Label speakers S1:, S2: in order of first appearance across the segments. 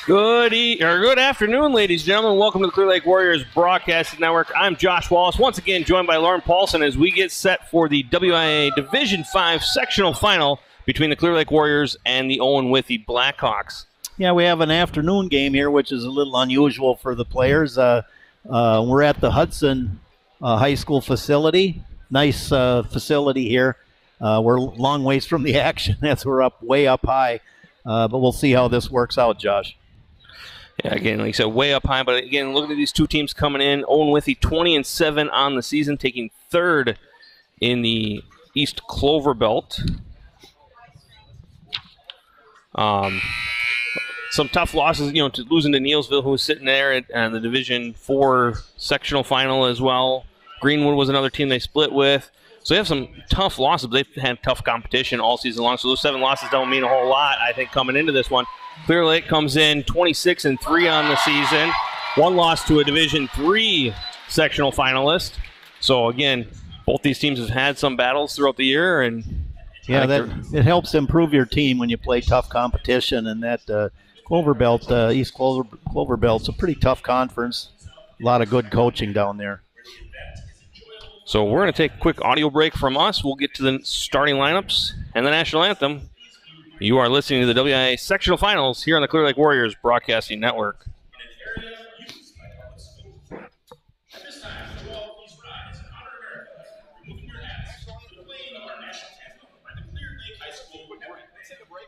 S1: Good afternoon, ladies and gentlemen. Welcome to the Clear Lake Warriors Broadcasting Network. I'm Josh Wallace, once again joined by Lauren Paulson as we get set for the WIAA Division 5 sectional final between the Clear Lake Warriors and the Owen-Withee Blackhawks.
S2: Yeah, we have an afternoon game here, which is a little unusual for the players. We're at the Hudson High School facility. Nice facility here. We're a long ways from the action as we're way up high. But we'll see how this works out, Josh.
S1: Yeah, again, like I said, way up high. But again, looking at these two teams coming in. Owen-Withee 20-7 on the season, taking third in the East Clover Belt. Some tough losses, to losing to Neilsville, who was sitting there at the Division 4 sectional final as well. Greenwood was another team they split with. So they have some tough losses. They've had tough competition all season long. So those 7 losses don't mean a whole lot, I think, coming into this one. Clear Lake comes in 26-3 on the season. 1 loss to a Division 3 sectional finalist. So, again, both these teams have had some battles throughout the year. And
S2: yeah, it helps improve your team when you play tough competition. And that Clover Belt, East Clover Belt's a pretty tough conference. A lot of good coaching down there.
S1: So we're going to take a quick audio break from us. We'll get to the starting lineups and the national anthem. You are listening to the WIAA Sectional Finals here on the Clear Lake Warriors Broadcasting Network.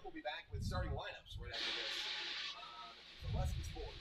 S3: We'll be back with starting lineups right after this. Lessons Sports.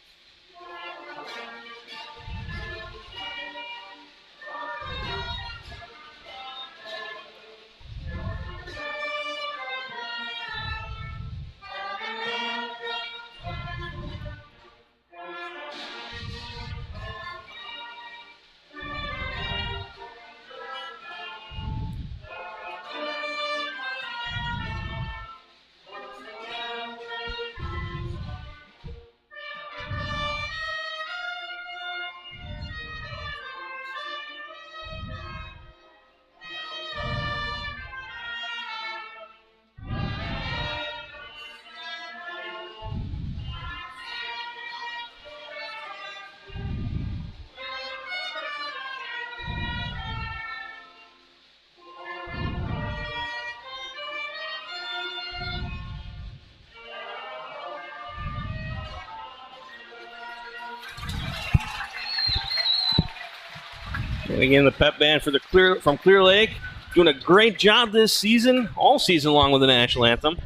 S1: And again, the pep band from Clear Lake doing a great job this season, all season long with the national anthem.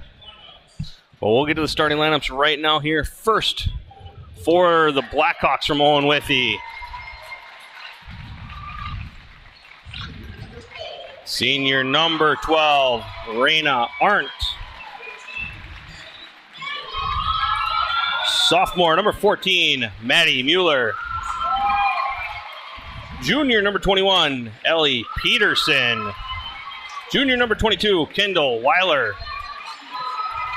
S1: But we'll get to the starting lineups right now here. First, for the Blackhawks from Owen-Withee. Senior number 12, Raina Arndt. Sophomore number 14, Maddie Mueller. Junior number 21, Ellie Peterson. Junior number 22, Kendall Weiler.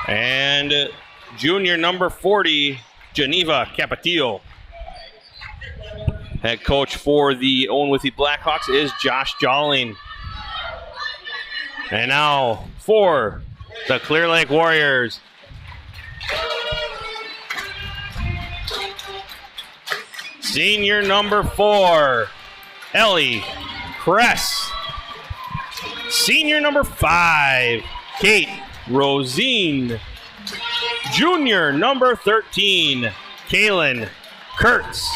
S1: And junior number 40, Geneva Capatillo. Head coach for the Owen-Withee Blackhawks is Josh Jolling. And now for the Clear Lake Warriors. Senior number 4, Ellie Kress. Senior number 5, Kate Rosine. Junior number 13, Kaylin Kurtz.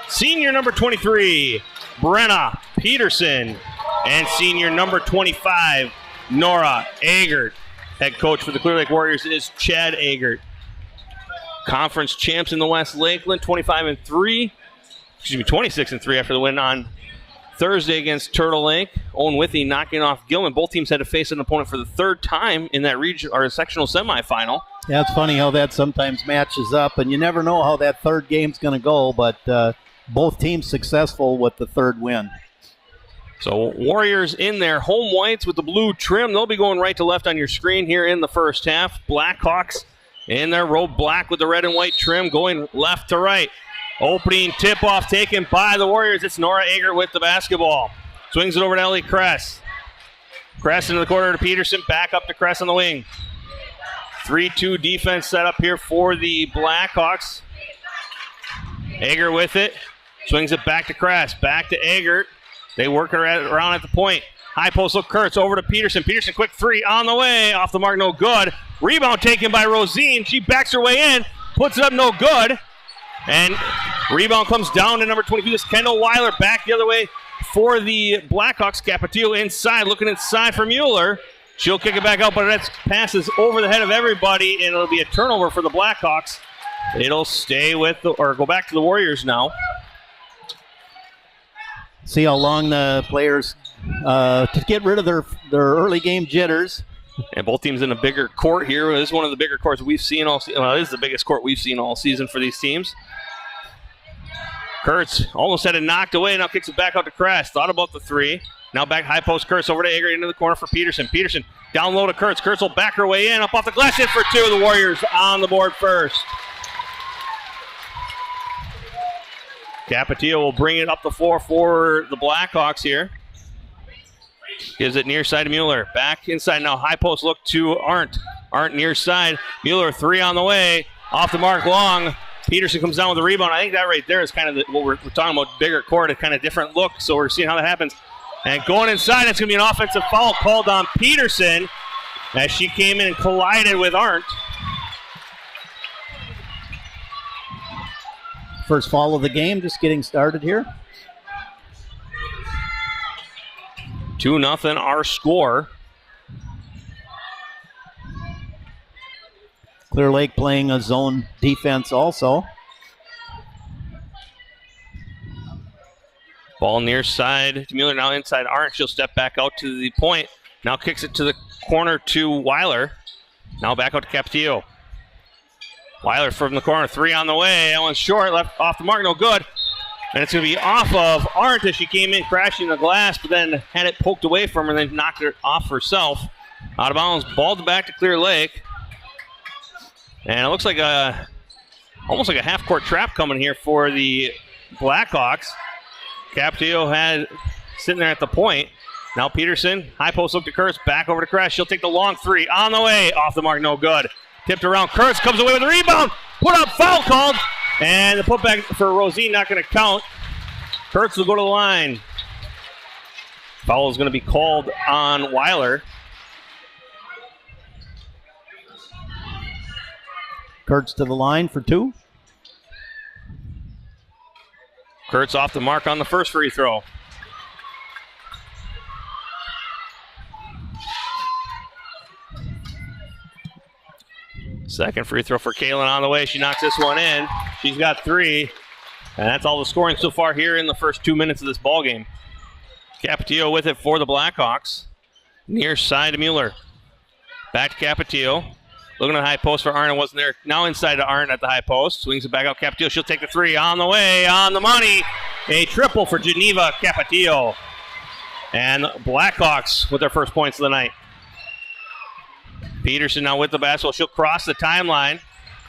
S1: Senior number 23, Brenna Peterson. And senior number 25, Nora Agert. Head coach for the Clear Lake Warriors is Chad Agert. Conference champs in the West Lakeland, 26-3 after the win on Thursday against Turtle Lake. Owen-Withee knocking off Gilman. Both teams had to face an opponent for the third time in that region or sectional semifinal.
S2: Yeah, it's funny how that sometimes matches up, and you never know how that third game's going to go, but both teams successful with the third win.
S1: So Warriors in their home whites with the blue trim. They'll be going right to left on your screen here in the first half. Blackhawks in their robe black with the red and white trim going left to right. Opening tip-off taken by the Warriors. It's Nora Agert with the basketball. Swings it over to Ellie Kress. Kress into the corner to Peterson. Back up to Kress on the wing. 3-2 defense set up here for the Blackhawks. Eggert with it. Swings it back to Kress. Back to Eggert. They work around at the point. High post look, Kurtz over to Peterson. Peterson, quick three on the way. Off the mark, no good. Rebound taken by Rosine. She backs her way in. Puts it up, no good. And rebound comes down to number 22. This Kendall Weiler back the other way for the Blackhawks. Capetillo inside, looking inside for Mueller. She'll kick it back out, but that passes over the head of everybody, and it'll be a turnover for the Blackhawks. It'll stay with or go back to the Warriors now.
S2: See how long the players to get rid of their early game jitters.
S1: And both teams in a bigger court here. This is one of the bigger courts we've seen all season. Well, it is the biggest court we've seen all season for these teams. Kurtz almost had it knocked away. Now kicks it back out to Kress. Thought about the three. Now back high post Kurtz over to Eggert into the corner for Peterson. Peterson down low to Kurtz. Kurtz will back her way in. Up off the glass. Hit for two. The Warriors on the board first. Capetillo will bring it up the floor for the Blackhawks here. Gives it near side to Mueller. Back inside now. High post look to Arndt. Arndt near side. Mueller three on the way. Off the mark long. Peterson comes down with the rebound. I think that right there is kind of what we're talking about. Bigger court, a kind of different look. So we're seeing how that happens. And going inside, it's going to be an offensive foul called on Peterson as she came in and collided with Arndt.
S2: First foul of the game, just getting started here.
S1: 2-0 our score.
S2: Clear Lake playing a zone defense also.
S1: Ball near side to Mueller, now inside Arndt. She'll step back out to the point. Now kicks it to the corner to Weiler. Now back out to Capetillo. Weiler from the corner, three on the way. That one's short, left off the mark, no good. And it's going to be off of Arndt as she came in crashing the glass, but then had it poked away from her and then knocked it off herself. Out of bounds, balled back to Clear Lake. And it looks like almost like a half-court trap coming here for the Blackhawks. Capetillo had sitting there at the point. Now Peterson, high post look to Kurtz, back over to Kress. She'll take the long three on the way, off the mark, no good. Tipped around, Kurtz comes away with a rebound. Put up, foul called. And the putback for Rosine not going to count. Kurtz will go to the line. Foul is going to be called on Weiler.
S2: Kurtz to the line for two.
S1: Kurtz off the mark on the first free throw. Second free throw for Kalen on the way. She knocks this one in. She's got three. And that's all the scoring so far here in the first 2 minutes of this ball game. Capetillo with it for the Blackhawks. Near side to Mueller. Back to Capetillo. Looking at the high post for Arndt. Wasn't there. Now inside to Arndt at the high post. Swings it back out. Capetillo. She'll take the three on the way. On the money. A triple for Geneva Capetillo. And Blackhawks with their first points of the night. Peterson now with the basketball. She'll cross the timeline.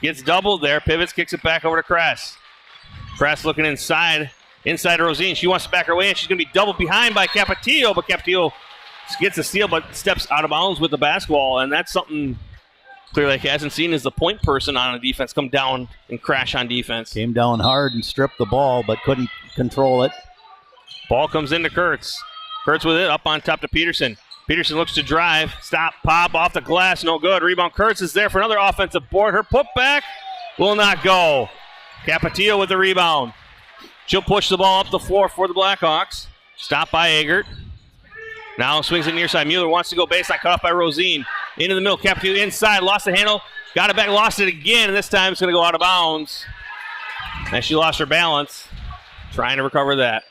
S1: Gets doubled there. Pivots, kicks it back over to Kress. Kress looking inside Rosine. She wants to back her way in. She's going to be doubled behind by Capetillo, but Capetillo gets a steal but steps out of bounds with the basketball, and that's something Clear Lake hasn't seen is the point person on a defense come down and crash on defense.
S2: Came down hard and stripped the ball, but couldn't control it.
S1: Ball comes into Kurtz. Kurtz with it, up on top to Peterson. Peterson looks to drive. Stop, pop, off the glass, no good. Rebound, Kurtz is there for another offensive board. Her putback will not go. Capetillo with the rebound. She'll push the ball up the floor for the Blackhawks. Stop by Eggert. Now swings it near side. Mueller wants to go baseline, cut off by Rosine. Into the middle, Capetillo inside, lost the handle. Got it back, lost it again, and this time it's going to go out of bounds. And she lost her balance. Trying to recover that.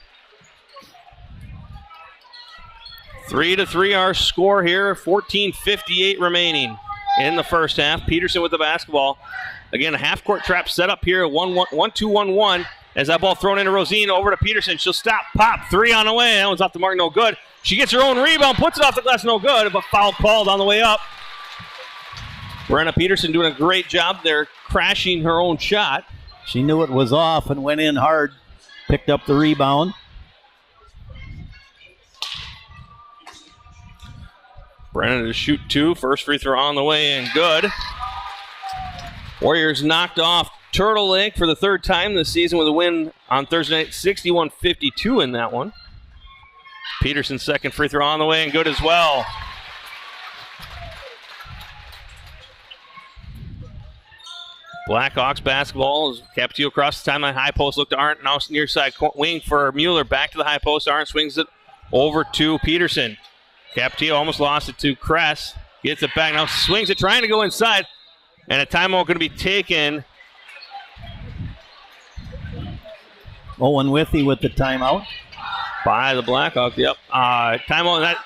S1: 3-3 our score here. 14:58 remaining in the first half. Peterson with the basketball. Again, a half-court trap set up here. 1-2-1-1. As that ball thrown into Rosine, over to Peterson. She'll stop, pop, three on the way. That one's off the mark, no good. She gets her own rebound, puts it off the glass, no good, but foul called on the way up. Brenna Peterson doing a great job there, crashing her own shot.
S2: She knew it was off and went in hard, picked up the rebound.
S1: Brennan to shoot two. First free throw on the way and good. Warriors knocked off Turtle Lake for the third time this season with a win on Thursday night, 61-52 in that one. Peterson's second free throw on the way and good as well. Blackhawks basketball is Capitio across the timeline. High post, look to Arndt. Now near side wing for Mueller. Back to the high post. Arndt swings it over to Peterson. Capitio almost lost it to Kress. Gets it back. Now swings it, trying to go inside. And a timeout going to be taken.
S2: Owen-Withee with the timeout.
S1: By the Blackhawks, yep. Timeout, that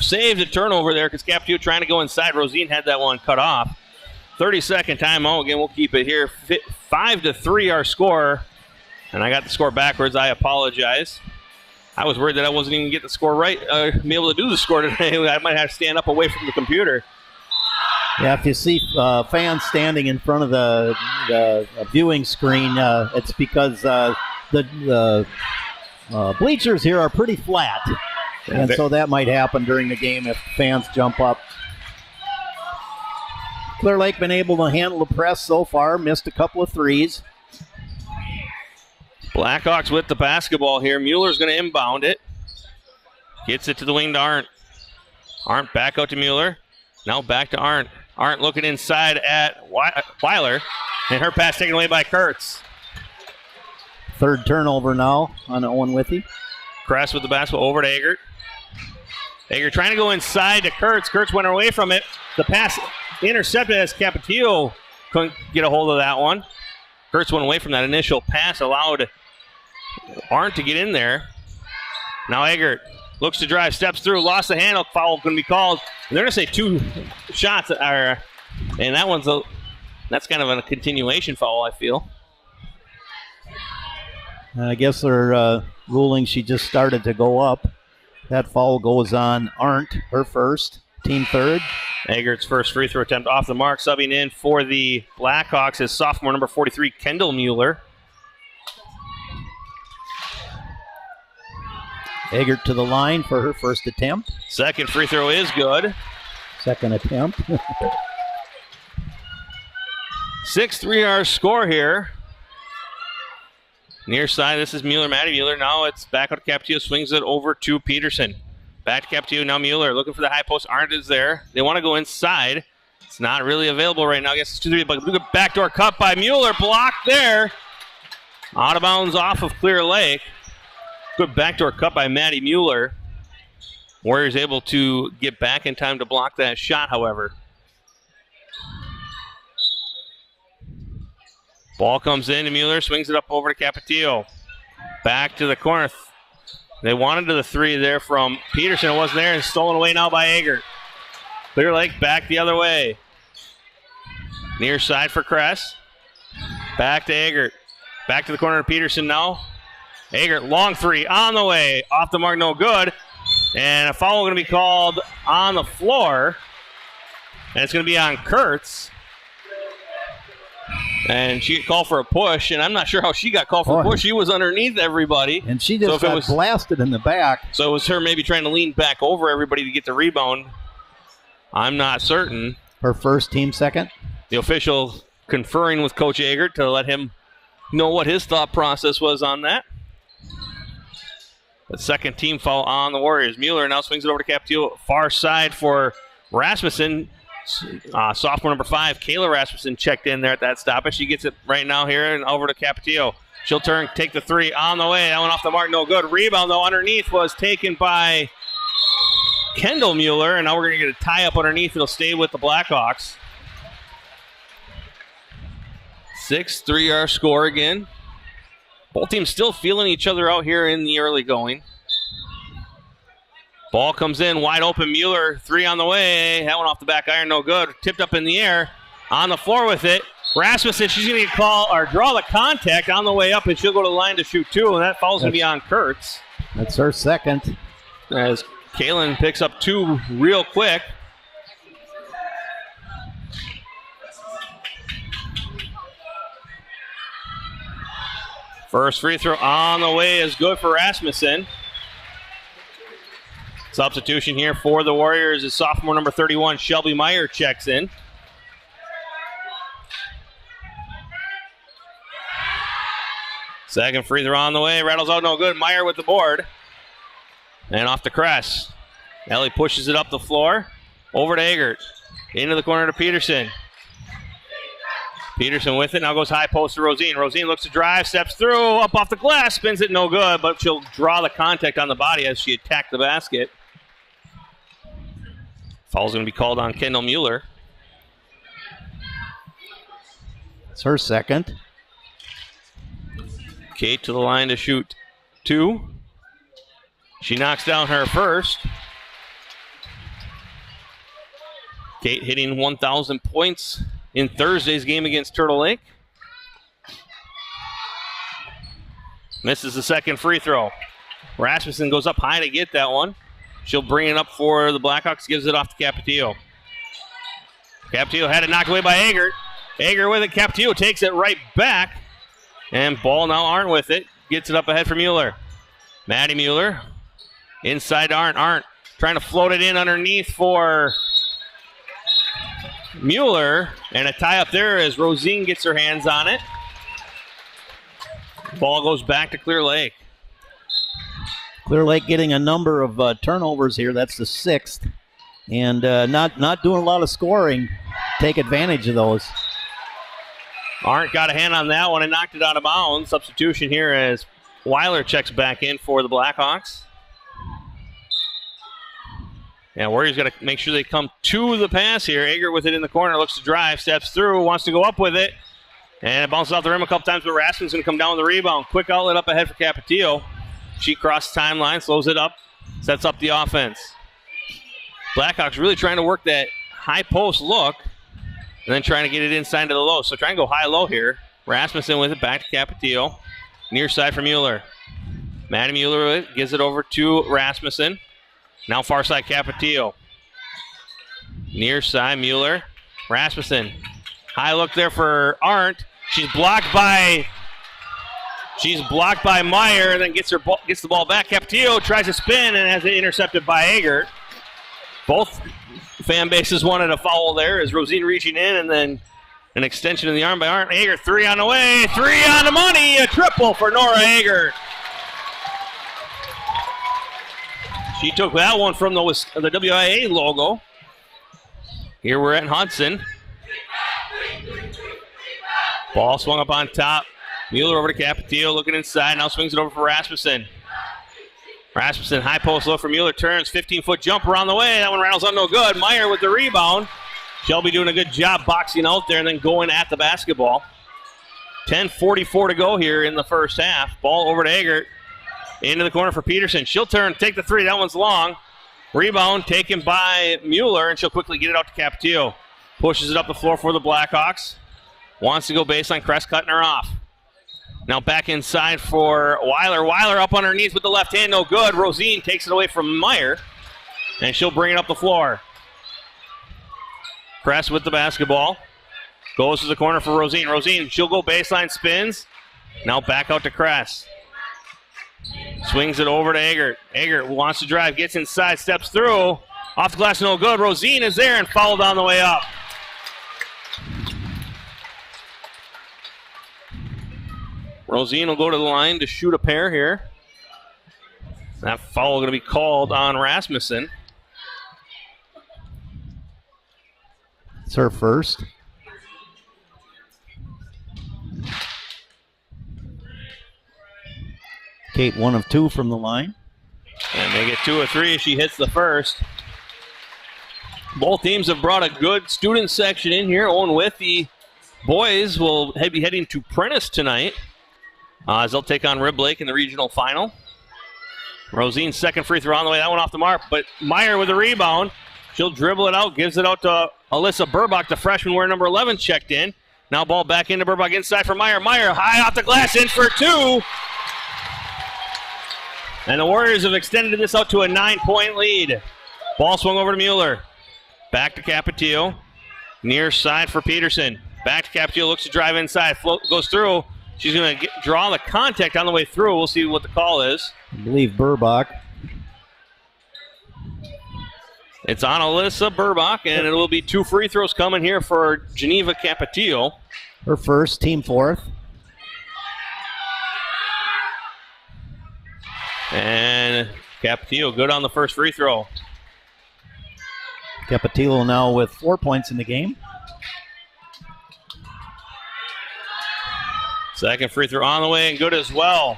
S1: saves a turnover there because Capitio trying to go inside. Rosine had that one cut off. 30-second timeout. Again, we'll keep it here. 5-3 our score. And I got the score backwards. I apologize. I was worried that I wasn't even get the score right, be able to do the score today. I might have to stand up away from the computer.
S2: Yeah, if you see fans standing in front of the viewing screen, it's because the bleachers here are pretty flat. And so that might happen during the game if fans jump up. Clear Lake been able to handle the press so far, missed a couple of threes.
S1: Blackhawks with the basketball here. Mueller's going to inbound it. Gets it to the wing to Arndt. Arndt back out to Mueller. Now back to Arndt. Arndt looking inside at Weiler. And her pass taken away by Kurtz.
S2: Third turnover now on Owen-Withee.
S1: Kress with the basketball over to Eggert. Eggert trying to go inside to Kurtz. Kurtz went away from it. The pass intercepted as Capitio couldn't get a hold of that one. Kurtz went away from that initial pass, allowed Arndt to get in there. Now Eggert looks to drive, steps through, lost the handle. Foul going to be called. And they're going to say 2 shots are, and that's kind of a continuation foul, I feel.
S2: I guess they're ruling she just started to go up. That foul goes on Arndt, her first, team third.
S1: Eggert's first free throw attempt off the mark. Subbing in for the Blackhawks is sophomore number 43, Kendall Mueller.
S2: Eggert to the line for her first attempt.
S1: Second free throw is good.
S2: Second attempt.
S1: 6-3 our score here. Near side, this is Mueller, Maddie Mueller. Now it's back out to Capitio, swings it over to Peterson. Back to Capitio, now Mueller looking for the high post. Arndt is there. They want to go inside. It's not really available right now. I guess it's 2-3, but look at backdoor cut by Mueller. Blocked there. Out of bounds off of Clear Lake. Good backdoor cut by Maddie Mueller. Warriors able to get back in time to block that shot, however. Ball comes in to Mueller, swings it up over to Capitio. Back to the corner. They wanted to the 3 there from Peterson. It wasn't there and stolen away now by Eggert. Clear Lake back the other way. Near side for Kress. Back to Eggert. Back to the corner of Peterson now. Eggert, long 3 on the way. Off the mark, no good. And a foul going to be called on the floor. And it's going to be on Kurtz. And she got called for a push, and I'm not sure how she got called for a push. She was underneath everybody.
S2: And she just got blasted in the back.
S1: So it was her maybe trying to lean back over everybody to get the rebound. I'm not certain.
S2: Her first, team second.
S1: The official conferring with Coach Eggert to let him know what his thought process was on that. The second team foul on the Warriors. Mueller now swings it over to Capitio. Far side for Rasmussen. Sophomore number 5, Kayla Rasmussen checked in there at that stoppage. She gets it right now here and over to Capitio. She'll turn, take the 3 on the way. That one off the mark, no good. Rebound, though, underneath was taken by Kendall Mueller, and now we're going to get a tie up underneath. It'll stay with the Blackhawks. 6-3 our score again. Both teams still feeling each other out here in the early going. Ball comes in, wide open, Mueller, 3 on the way. That one off the back iron, no good. Tipped up in the air, on the floor with it. Rasmussen, she's going to call or draw the contact on the way up, and she'll go to the line to shoot 2, and that foul's going to be on Kurtz.
S2: That's her second.
S1: As Kalen picks up 2 real quick. First free throw on the way is good for Rasmussen. Substitution here for the Warriors is sophomore number 31, Shelby Meyer checks in. Second free throw on the way. Rattles out, no good. Meyer with the board. And off the Kress. Ellie pushes it up the floor. Over to Eggert. Into the corner to Peterson. Peterson with it. Now goes high post to Rosine. Rosine looks to drive. Steps through. Up off the glass. Spins it, no good. But she'll draw the contact on the body as she attacked the basket. Foul's going to be called on Kendall Mueller.
S2: It's her second.
S1: Kate to the line to shoot 2. She knocks down her first. Kate hitting 1,000 points in Thursday's game against Turtle Lake. Misses the second free throw. Rasmussen goes up high to get that one. She'll bring it up for the Blackhawks, gives it off to Capetillo. Capetillo had it knocked away by Eggert. Eggert with it. Capetillo takes it right back. And ball now Arndt with it. Gets it up ahead for Mueller. Maddie Mueller. Inside to Arndt. Arndt trying to float it in underneath for Mueller. And a tie up there as Rosine gets her hands on it. Ball goes back to Clear Lake.
S2: Clear Lake getting a number of turnovers here. That's the 6th. And not doing a lot of scoring. Take advantage of those.
S1: Arndt got a hand on that one and knocked it out of bounds. Substitution here as Weiler checks back in for the Blackhawks. And Warriors got to make sure they come to the pass here. Eggert with it in the corner, looks to drive, steps through, wants to go up with it. And it bounces off the rim a couple times, but Rasmussen's going to come down with the rebound. Quick outlet up ahead for Capetillo. She crosses timeline, slows it up, sets up the offense. Blackhawks really trying to work that high post look and then trying to get it inside to the low. So try and go high-low here. Rasmussen with it back to Capetillo. Near side for Mueller. Maddie Mueller with it, gives it over to Rasmussen. Now far side Capetillo. Near side Mueller. Rasmussen. High look there for Arndt. She's blocked by Meyer and then gets the ball back. Capetillo tries to spin and has it intercepted by Eggert. Both fan bases wanted a foul there as Rosine reaching in and then an extension of the arm by Arndt. Eggert, 3 on the way, 3 on the money, a triple for Nora Eggert. She took that one from the WIAA logo. Here we're at Hudson. Ball swung up on top. Mueller over to Capetillo, looking inside, now swings it over for Rasmussen. Rasmussen, high post low for Mueller, turns, 15-foot jumper on the way. That one rattles on no good. Meyer with the rebound. Shelby doing a good job boxing out there and then going at the basketball. 10:44 to go here in the first half. Ball over to Eggert. Into the corner for Peterson. She'll turn, take the 3. That one's long. Rebound taken by Mueller, and she'll quickly get it out to Capetillo. Pushes it up the floor for the Blackhawks. Wants to go baseline. Kress cutting her off. Now back inside for Weiler. Weiler up underneath with the left hand, no good. Rosine takes it away from Meyer, and she'll bring it up the floor. Kress with the basketball. Goes to the corner for Rosine. Rosine, she'll go baseline, spins. Now back out to Kress. Swings it over to Eggert. Eggert wants to drive, gets inside, steps through. Off the glass, no good. Rosine is there and fouled on the way up. Rosine will go to the line to shoot a pair here. That foul going to be called on Rasmussen.
S2: It's her first. Kate 1 of 2 from the line.
S1: And they get 2 of 3 as she hits the first. Both teams have brought a good student section in here. Owen-Withee boys will be heading to Prentice tonight as they'll take on Rib Lake in the regional final. Rosine's second free throw on the way. That one off the mark, but Meyer with the rebound. She'll dribble it out, gives it out to Alyssa Burbach, the freshman wearing number 11, checked in. Now ball back into Burbach, inside for Meyer. Meyer high off the glass, in for 2. And the Warriors have extended this out to a 9-point lead. Ball swung over to Mueller. Back to Capetillo. Near side for Peterson. Back to Capetillo, looks to drive inside. Float goes through. She's going to draw the contact on the way through. We'll see what the call is.
S2: I believe Burbach.
S1: It's on Alyssa Burbach, and it will be 2 free throws coming here for Geneva Capetillo.
S2: Her first, team 4th.
S1: And Capetillo good on the first free throw.
S2: Capetillo now with 4 points in the game.
S1: Second free throw on the way and good as well.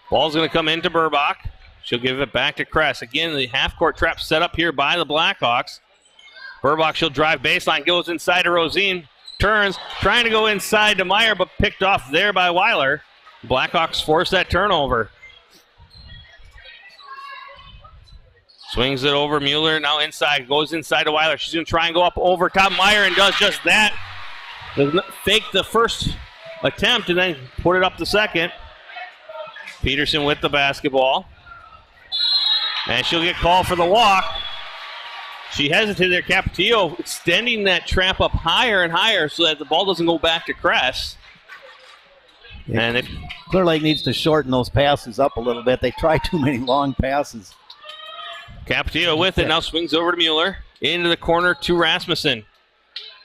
S1: Ball's going to come into Burbach. She'll give it back to Kress. Again, the half-court trap set up here by the Blackhawks. Burbach, she'll drive baseline, goes inside to Rosine, turns, trying to go inside to Meyer, but picked off there by Weiler. Blackhawks force that turnover. Swings it over Mueller, now inside, goes inside to Weiler. She's going to try and go up over top Meyer and does just that. Fake the first attempt and then put it up the second. Peterson with the basketball. And she'll get called for the walk. She hesitated there. Capetillo extending that trap up higher and higher so that the ball doesn't go back to Kress.
S2: And Clear Lake needs to shorten those passes up a little bit. They try too many long passes.
S1: Capetillo with it. Now swings over to Mueller. Into the corner to Rasmussen.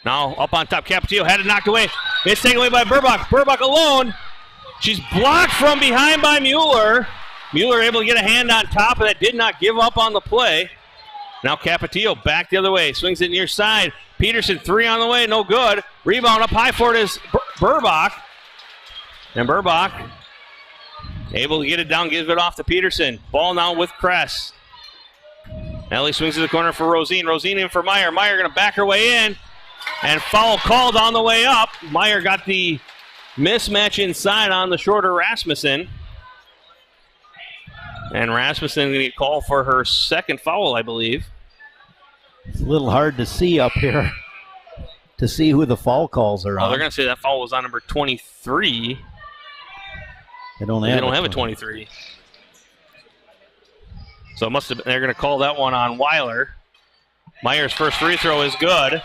S1: Now up on top. Capetillo had it knocked away. It's taken away by Burbach. Burbach alone. She's blocked from behind by Mueller. Mueller able to get a hand on top of that. Did not give up on the play. Now Capetillo back the other way. Swings it near side. Peterson three on the way. No good. Rebound up high for it is Burbach. And Burbach able to get it down. Gives it off to Peterson. Ball now with Kress. Ellie swings to the corner for Rosine. Rosine in for Meyer. Meyer going to back her way in. And foul called on the way up. Meyer got the mismatch inside on the shorter Rasmussen. And Rasmussen going to get called for her second foul, I believe.
S2: It's a little hard to see up here to see who the foul calls are on.
S1: They're going to say that foul was on number 23.
S2: They don't have a 23.
S1: So it must have been, they're going to call that one on Weiler. Meyer's first free throw is good.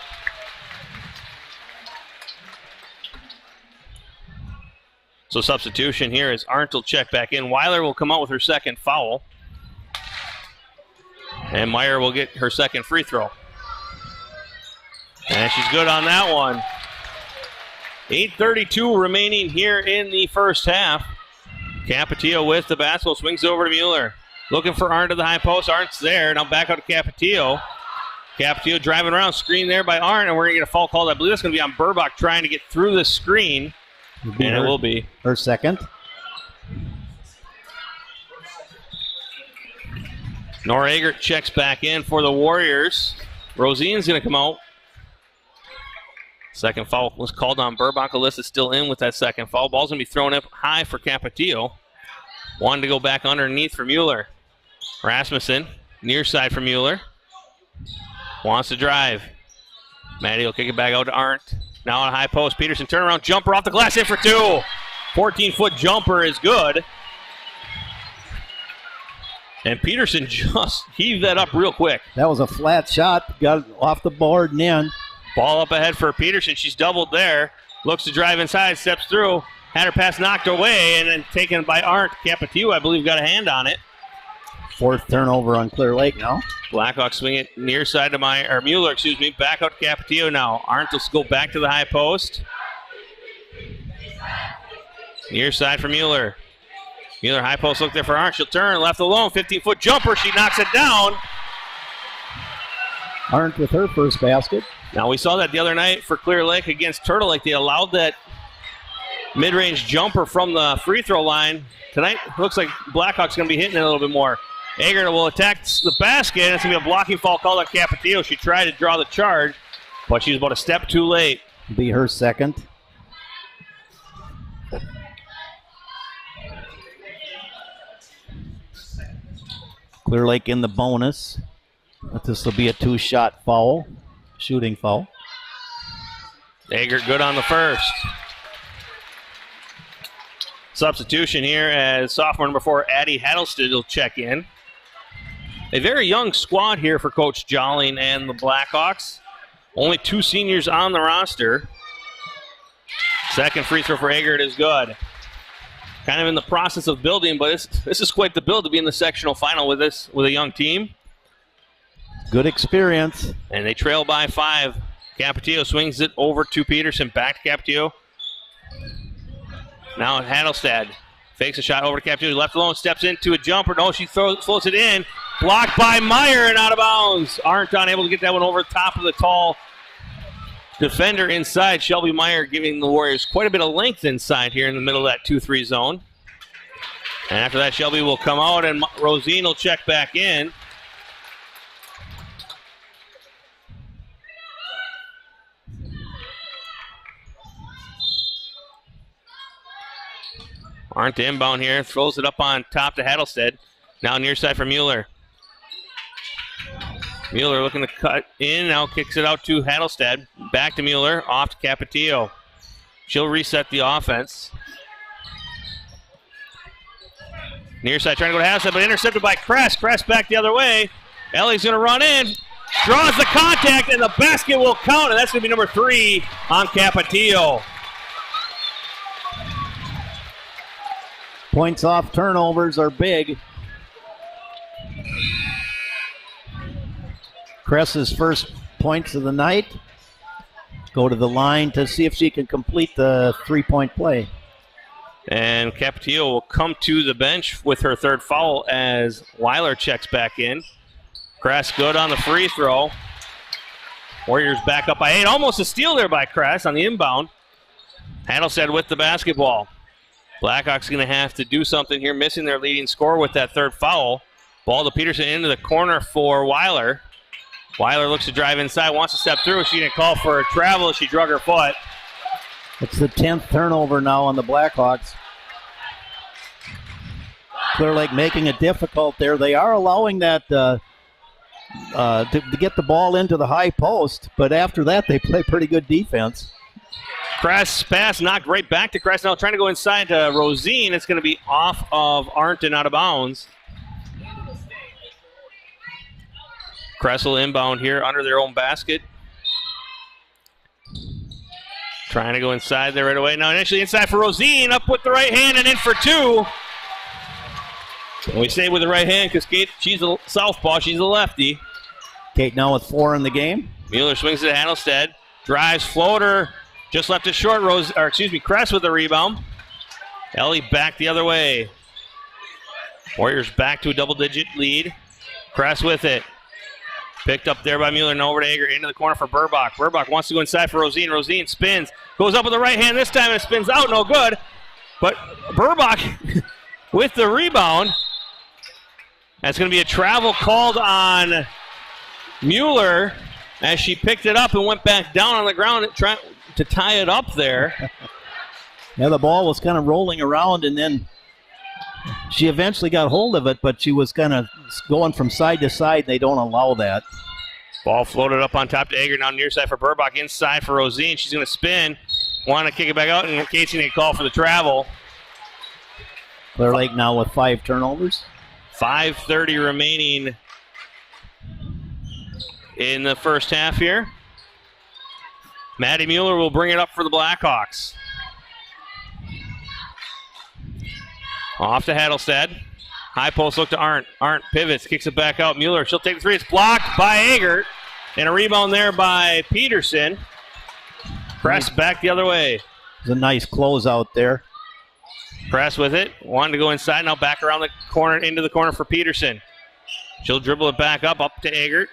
S1: So substitution here is Arndt will check back in. Weiler will come out with her second foul. And Meyer will get her second free throw. And she's good on that one. 8:32 remaining here in the first half. Capetillo with the basketball, swings over to Mueller. Looking for Arndt at the high post. Arndt's there. Now back out to Capetillo. Capetillo driving around, screen there by Arndt, and we're going to get a foul called. I believe that's going to be on Burbach trying to get through the screen. And it will be.
S2: Her second.
S1: Nora Eggert checks back in for the Warriors. Rosine's going to come out. Second foul was called on Burbach. Alyssa's still in with that second foul. Ball's going to be thrown up high for Capetillo. Wanted to go back underneath for Mueller. Rasmussen, near side for Mueller. Wants to drive. Maddie will kick it back out to Arndt. Now on a high post. Peterson turnaround jumper off the glass, in for two. 14-foot jumper is good. And Peterson just heaved that up real quick.
S2: That was a flat shot. Got it off the board and in.
S1: Ball up ahead for Peterson. She's doubled there. Looks to drive inside, steps through. Had her pass knocked away and then taken by Arndt. Capetillo, I believe, got a hand on it.
S2: Fourth turnover on Clear Lake now.
S1: Blackhawks swing it near side to Mueller, back out to Capetillo now. Arndt will go back to the high post. Near side for Mueller. Mueller high post look there for Arndt. She'll turn, left alone, 15-foot jumper. She knocks it down.
S2: Arndt with her first basket.
S1: Now we saw that the other night for Clear Lake against Turtle Lake. They allowed that mid-range jumper from the free throw line. Tonight looks like Blackhawks going to be hitting it a little bit more. Eggert will attack the basket, and it's going to be a blocking foul called on Capetillo. She tried to draw the charge, but she's about a step too late.
S2: Be her second. Clear Lake in the bonus. But this will be a two-shot foul, shooting foul.
S1: Eggert good on the first. Substitution here as sophomore number 4, Addie Hattlestead will check in. A very young squad here for Coach Jolling and the Blackhawks. Only 2 seniors on the roster. Second free throw for Eggert is good. Kind of in the process of building, but this is quite the build to be in the sectional final with a young team.
S2: Good experience.
S1: And they trail by 5. Capetillo swings it over to Peterson. Back to Capetillo. Now Hattlestead. Fakes a shot over to Capitullo. Left alone, steps into a jumper. No, she floats it in. Blocked by Meyer and out of bounds. Aren't unable to get that one over the top of the tall defender inside. Shelby Meyer giving the Warriors quite a bit of length inside here in the middle of that 2-3 zone. And after that, Shelby will come out and Rosine will check back in. Aren't inbound here. Throws it up on top to Hattlestead. Now near side for Mueller. Mueller looking to cut in. Now kicks it out to Hattlestead. Back to Mueller. Off to Capetillo. She'll reset the offense. Near side trying to go to Hattlestead, but intercepted by Kress. Kress back the other way. Ellie's going to run in. Draws the contact, and the basket will count, and that's going to be number 3 on Capetillo.
S2: Points off turnovers are big. Kress's first points of the night. Go to the line to see if she can complete the 3-point play.
S1: And Capetillo will come to the bench with her third foul as Weiler checks back in. Kress good on the free throw. Warriors back up by 8. Almost a steal there by Kress on the inbound. Hattlestead with the basketball. Blackhawks going to have to do something here, missing their leading scorer with that third foul. Ball to Peterson into the corner for Weiler. Weiler looks to drive inside, wants to step through. She didn't call for a travel. She drug her foot.
S2: It's the 10th turnover now on the Blackhawks. Clear Lake making it difficult there. They are allowing that to get the ball into the high post, but after that they play pretty good defense.
S1: Kress pass knocked right back to Kress. Now trying to go inside to Rosine. It's going to be off of Arndt and out of bounds. Kress will inbound here under their own basket. Trying to go inside there right away. Now initially inside for Rosine. Up with the right hand and in for 2. And we say with the right hand because Kate, she's a southpaw. She's a lefty.
S2: Kate now with 4 in the game.
S1: Mueller swings it to Hattlestead. Drives floater. Just left it short. Kress with the rebound. Ellie back the other way. Warriors back to a double-digit lead. Kress with it. Picked up there by Mueller and over to Ager. Into the corner for Burbach. Burbach wants to go inside for Rosine. Rosine spins. Goes up with the right hand this time and it spins out. No good. But Burbach with the rebound. That's going to be a travel called on Mueller as she picked it up and went back down on the ground trying to tie it up there.
S2: Yeah, the ball was kind of rolling around, and then she eventually got hold of it, but she was kind of going from side to side. They don't allow that.
S1: Ball floated up on top to Ager. Now near side for Burbach. Inside for Rosine. She's going to spin. Want to kick it back out, and Casey didn't call for the travel.
S2: Clear Lake now with 5 turnovers.
S1: 5:30 remaining in the first half here. Maddie Mueller will bring it up for the Blackhawks. Off to Hattlestead. High post look to Arndt. Arndt pivots, kicks it back out. Mueller, she'll take the 3. It's blocked by Agert. And a rebound there by Peterson. Kress back the other way.
S2: It's a nice closeout there.
S1: Kress with it. Wanted to go inside. Now back around the corner, into the corner for Peterson. She'll dribble it back up to Agert.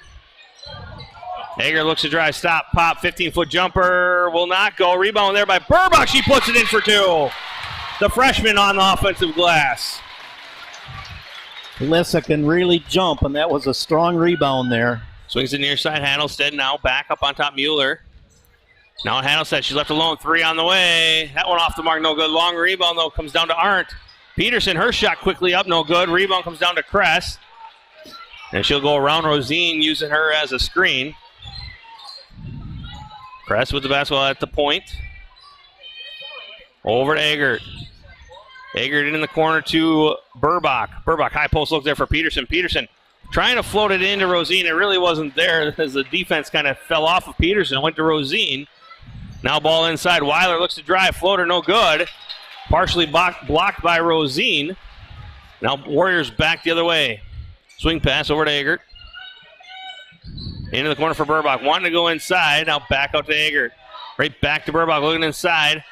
S1: Ager looks to drive, stop, pop, 15-foot jumper, will not go. Rebound there by Burbach. She puts it in for 2. The freshman on the offensive glass.
S2: Alyssa can really jump, and that was a strong rebound there.
S1: Swings it near side. Hattlestead now back up on top Mueller. Now Hattlestead, she's left alone. 3 on the way. That one off the mark, no good. Long rebound, though, comes down to Arndt. Peterson, her shot quickly up, no good. Rebound comes down to Kress. And she'll go around Rosine, using her as a screen. Kress with the basketball at the point. Over to Agert. Agert in the corner to Burbach. Burbach, high post look there for Peterson. Peterson trying to float it into Rosine. It really wasn't there as the defense kind of fell off of Peterson. Went to Rosine. Now ball inside. Weiler looks to drive. Floater no good. Partially blocked by Rosine. Now Warriors back the other way. Swing pass over to Agert. Into the corner for Burbach. Wanting to go inside. Now back out to Agert. Right back to Burbach looking inside.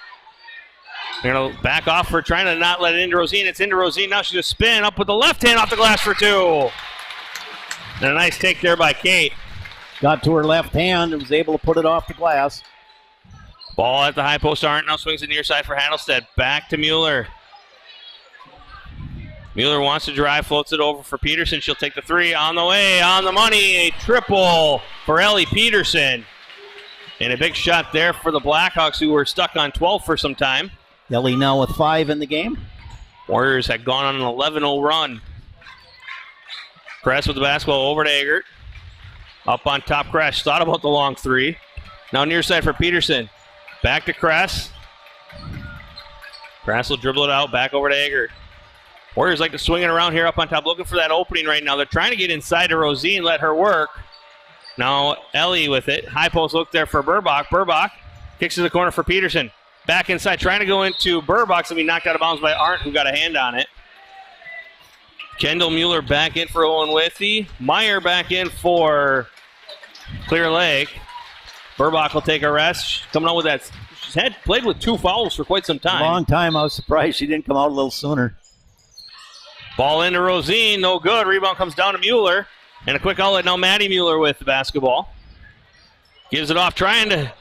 S1: They're going to back off for trying to not let it into Rosine. It's into Rosine. Now she's going to spin up with the left hand off the glass for two. And a nice take there by Kate.
S2: Got to her left hand and was able to put it off the glass.
S1: Ball at the high post. Arndt now swings to the near side for Handelstedt. Back to Mueller. Mueller wants to drive, floats it over for Peterson. She'll take the three on the way, on the money. A triple for Ellie Peterson. And a big shot there for the Blackhawks, who were stuck on 12 for some time.
S2: Ellie now with 5 in the game.
S1: Warriors had gone on an 11-0 run. Kress with the basketball over to Eggert. Up on top, Kress. Thought about the long three. Now near side for Peterson. Back to Kress. Kress will dribble it out. Back over to Eggert. Warriors like to swing it around here up on top, looking for that opening right now. They're trying to get inside to Rosine, let her work. Now Ellie with it. High post look there for Burbach. Burbach kicks to the corner for Peterson. Back inside, trying to go into Burbach and be knocked out of bounds by Arndt, who got a hand on it. Kendall Mueller back in for Owen-Withee. Meyer back in for Clear Lake. Burbach will take a rest. Coming out with that. She's played with 2 fouls for quite some time.
S2: Long time. I was surprised she didn't come out a little sooner.
S1: Ball into Rosine. No good. Rebound comes down to Mueller. And a quick outlet now. Maddie Mueller with the basketball. Gives it off, trying to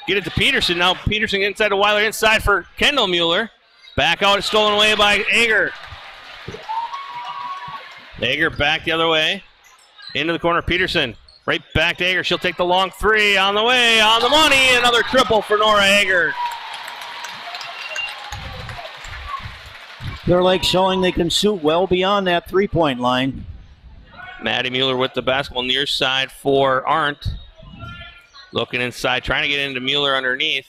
S1: get it to Peterson. Now Peterson inside to Weiler. Inside for Kendall Mueller. Back out. It's stolen away by Eggert. Eggert back the other way. Into the corner. Peterson. Right back to Eggert. She'll take the long three on the way. On the money. Another triple for Nora Eggert.
S2: Clear Lake showing they can shoot well beyond that 3-point line.
S1: Maddie Mueller with the basketball near side for Arndt. Looking inside, trying to get into Mueller underneath.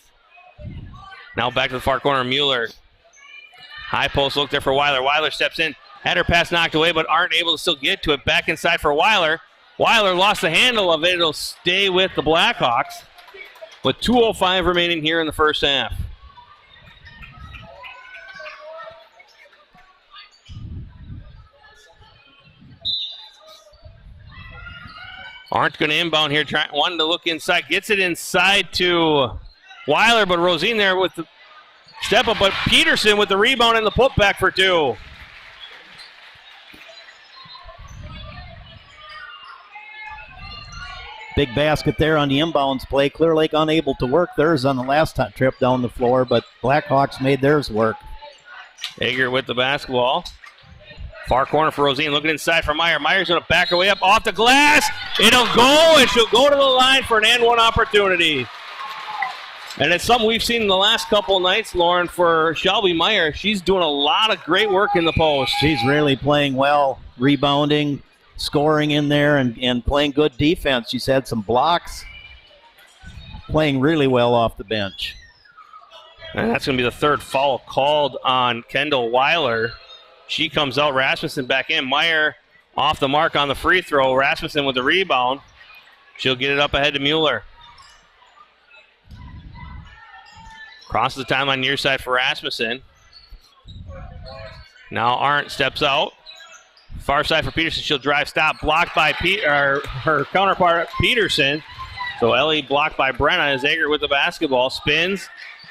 S1: Now back to the far corner, Mueller. High post look there for Weiler. Weiler steps in, had her pass knocked away, but Arndt able to still get to it. Back inside for Weiler. Weiler lost the handle of it. It'll stay with the Blackhawks with 2:05 remaining here in the first half. Arndt going to inbound here, wanting to look inside. Gets it inside to Weiler, but Rosine there with the step up. But Peterson with the rebound and the putback for two.
S2: Big basket there on the inbounds play. Clear Lake unable to work theirs on the last trip down the floor, but Blackhawks made theirs work.
S1: Eggert with the basketball. Far corner for Rosine, looking inside for Meyer. Meyer's going to back her way up off the glass. It'll go, and she'll go to the line for an and-one opportunity. And it's something we've seen in the last couple of nights, Lauren, for Shelby Meyer. She's doing a lot of great work in the post.
S2: She's really playing well, rebounding, scoring in there, and playing good defense. She's had some blocks, playing really well off the bench.
S1: And that's going to be the third foul called on Kendall Weiler. She comes out, Rasmussen back in. Meyer off the mark on the free throw. Rasmussen with the rebound. She'll get it up ahead to Mueller. Crosses the timeline near side for Rasmussen. Now Arndt steps out. Far side for Peterson. She'll drive, stop, blocked by her counterpart Peterson. So Ellie blocked by Brenna as Eggert with the basketball. Spins.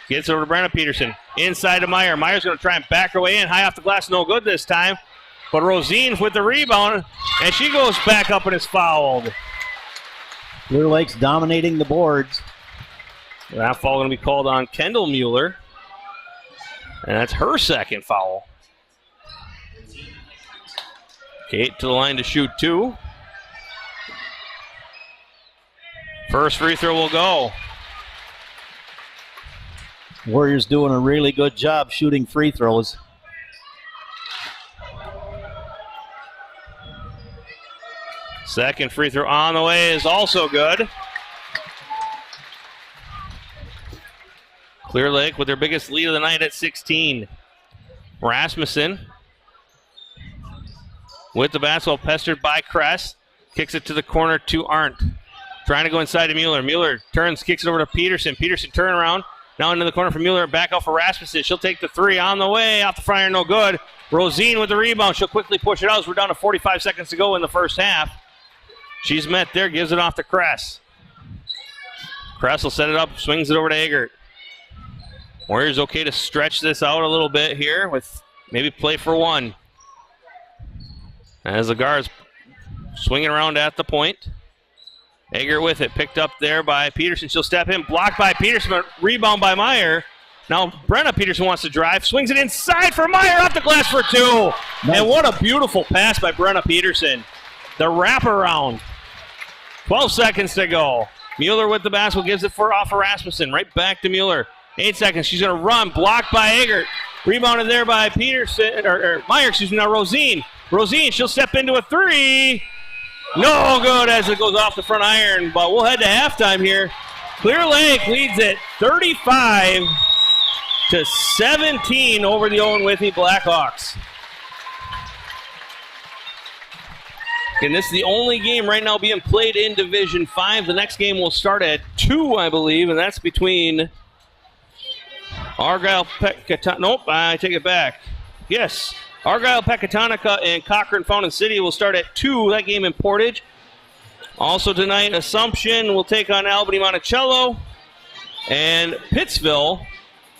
S1: Gets over to Brenna Peterson. Inside to Meyer. Meyer's going to try and back her way in. High off the glass, no good this time. But Rosine with the rebound, and she goes back up and is fouled.
S2: Clear Lake's dominating the boards.
S1: That foul going to be called on Kendall Mueller. And that's her second foul. Kate to the line to shoot two. First free throw will go.
S2: Warriors doing a really good job shooting free throws.
S1: Second free throw on the way is also good. Clear Lake with their biggest lead of the night at 16. Rasmussen with the basketball, pestered by Kress. Kicks it to the corner to Arndt. Trying to go inside to Mueller. Mueller turns, kicks it over to Peterson. Peterson turn around. Now into the corner for Mueller. Back out for Rasmussen. She'll take the three on the way. Off the front iron, no good. Rosine with the rebound. She'll quickly push it out as we're down to 45 seconds to go in the first half. She's met there. Gives it off to Kress. Kress will set it up. Swings it over to Eggert. Warriors okay to stretch this out a little bit here with maybe play for one. As the guards swinging around at the point. Egger with it, picked up there by Peterson. She'll step in, blocked by Peterson, but rebound by Meyer. Now Brenna Peterson wants to drive, swings it inside for Meyer, off the glass for two. Nice. And what a beautiful pass by Brenna Peterson. The wraparound. 12 seconds to go. Mueller with the basketball, gives it off of Rasmussen. Right back to Mueller. 8 seconds. She's going to run, blocked by Eggert. Rebounded there by Peterson, or Meyer, now Rosine. Rosine, she'll step into a three. No good as it goes off the front iron, but we'll head to halftime here. Clear Lake leads it 35-17 over the Owen-Withee Blackhawks. And this is the only game right now being played in Division 5. The next game will start at 2, I believe, and that's between Argyle, nope, I take it back. Yes. Argyle, Pecatonica, and Cochrane Fountain City will start at 2, that game in Portage. Also tonight, Assumption will take on Albany Monticello. And Pittsville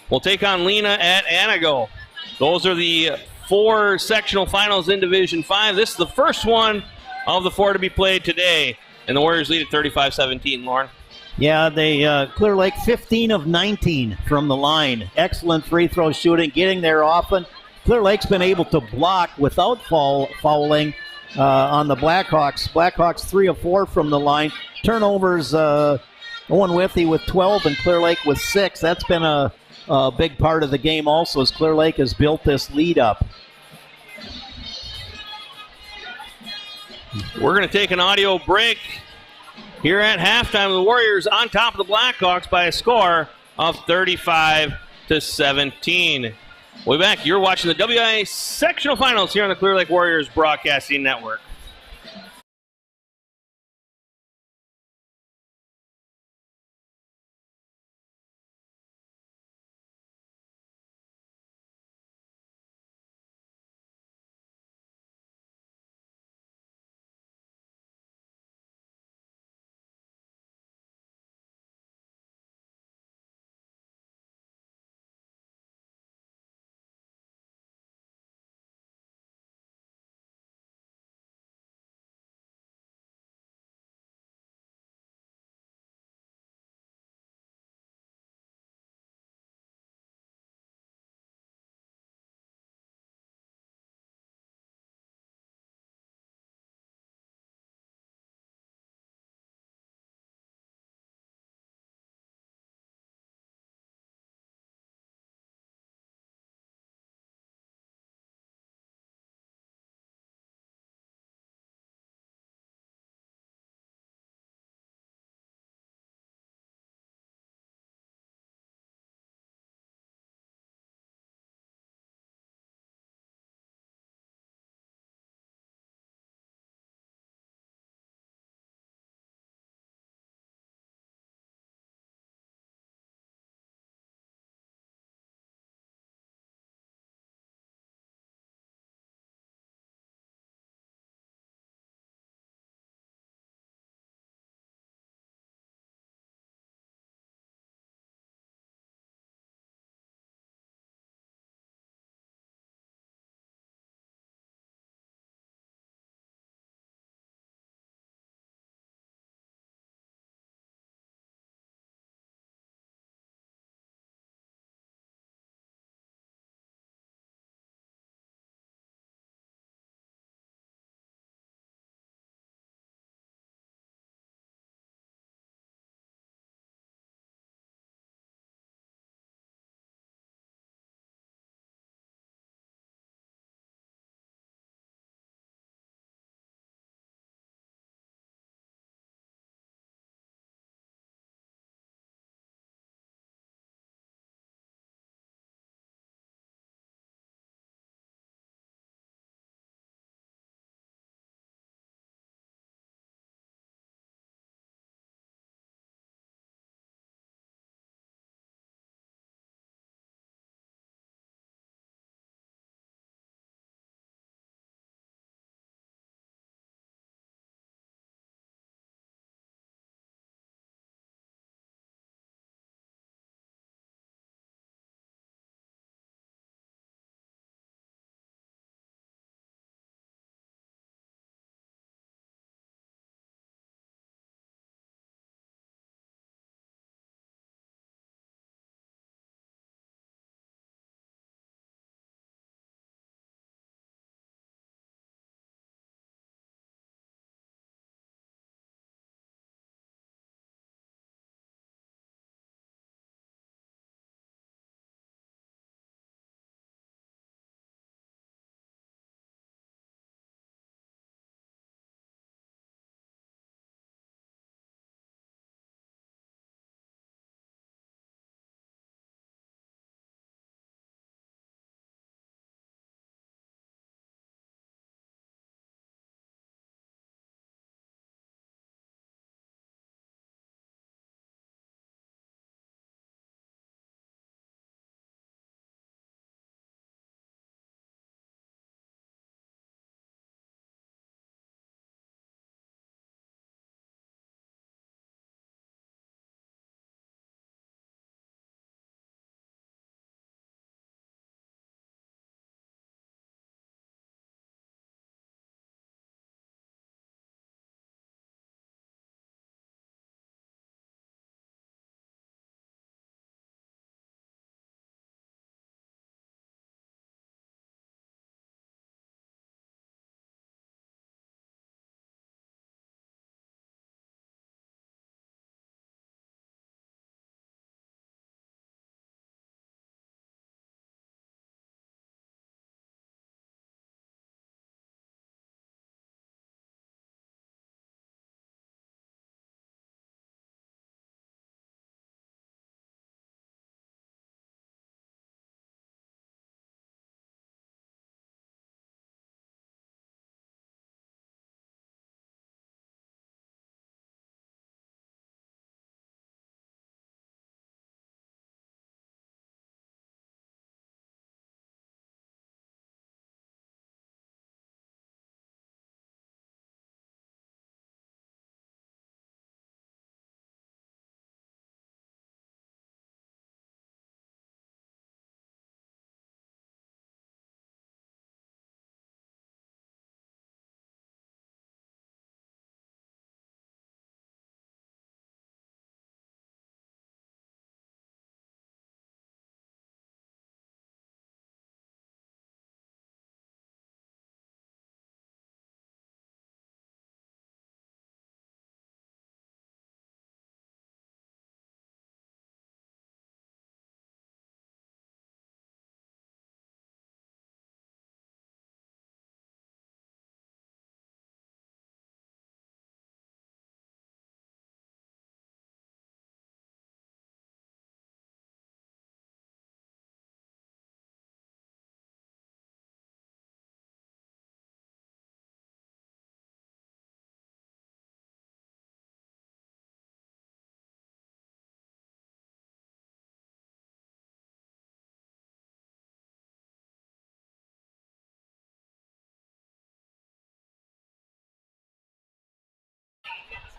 S1: will take on Lena at Anago. Those are the 4 sectional finals in Division 5. This is the first one of the 4 to be played today. And the Warriors lead at 35-17, Lauren.
S2: Yeah, they Clear Lake 15 of 19 from the line. Excellent free throw shooting, getting there often. Clear Lake's been able to block without fouling on the Blackhawks. Blackhawks 3 of 4 from the line. Turnovers, Owen-Withee with 12 and Clear Lake with 6. That's been a big part of the game also as Clear Lake has built this lead up.
S1: We're going to take an audio break here at halftime. The Warriors on top of the Blackhawks by a score of 35-17. We'll be back. You're watching the WIAA Sectional Finals here on the Clear Lake Warriors Broadcasting Network.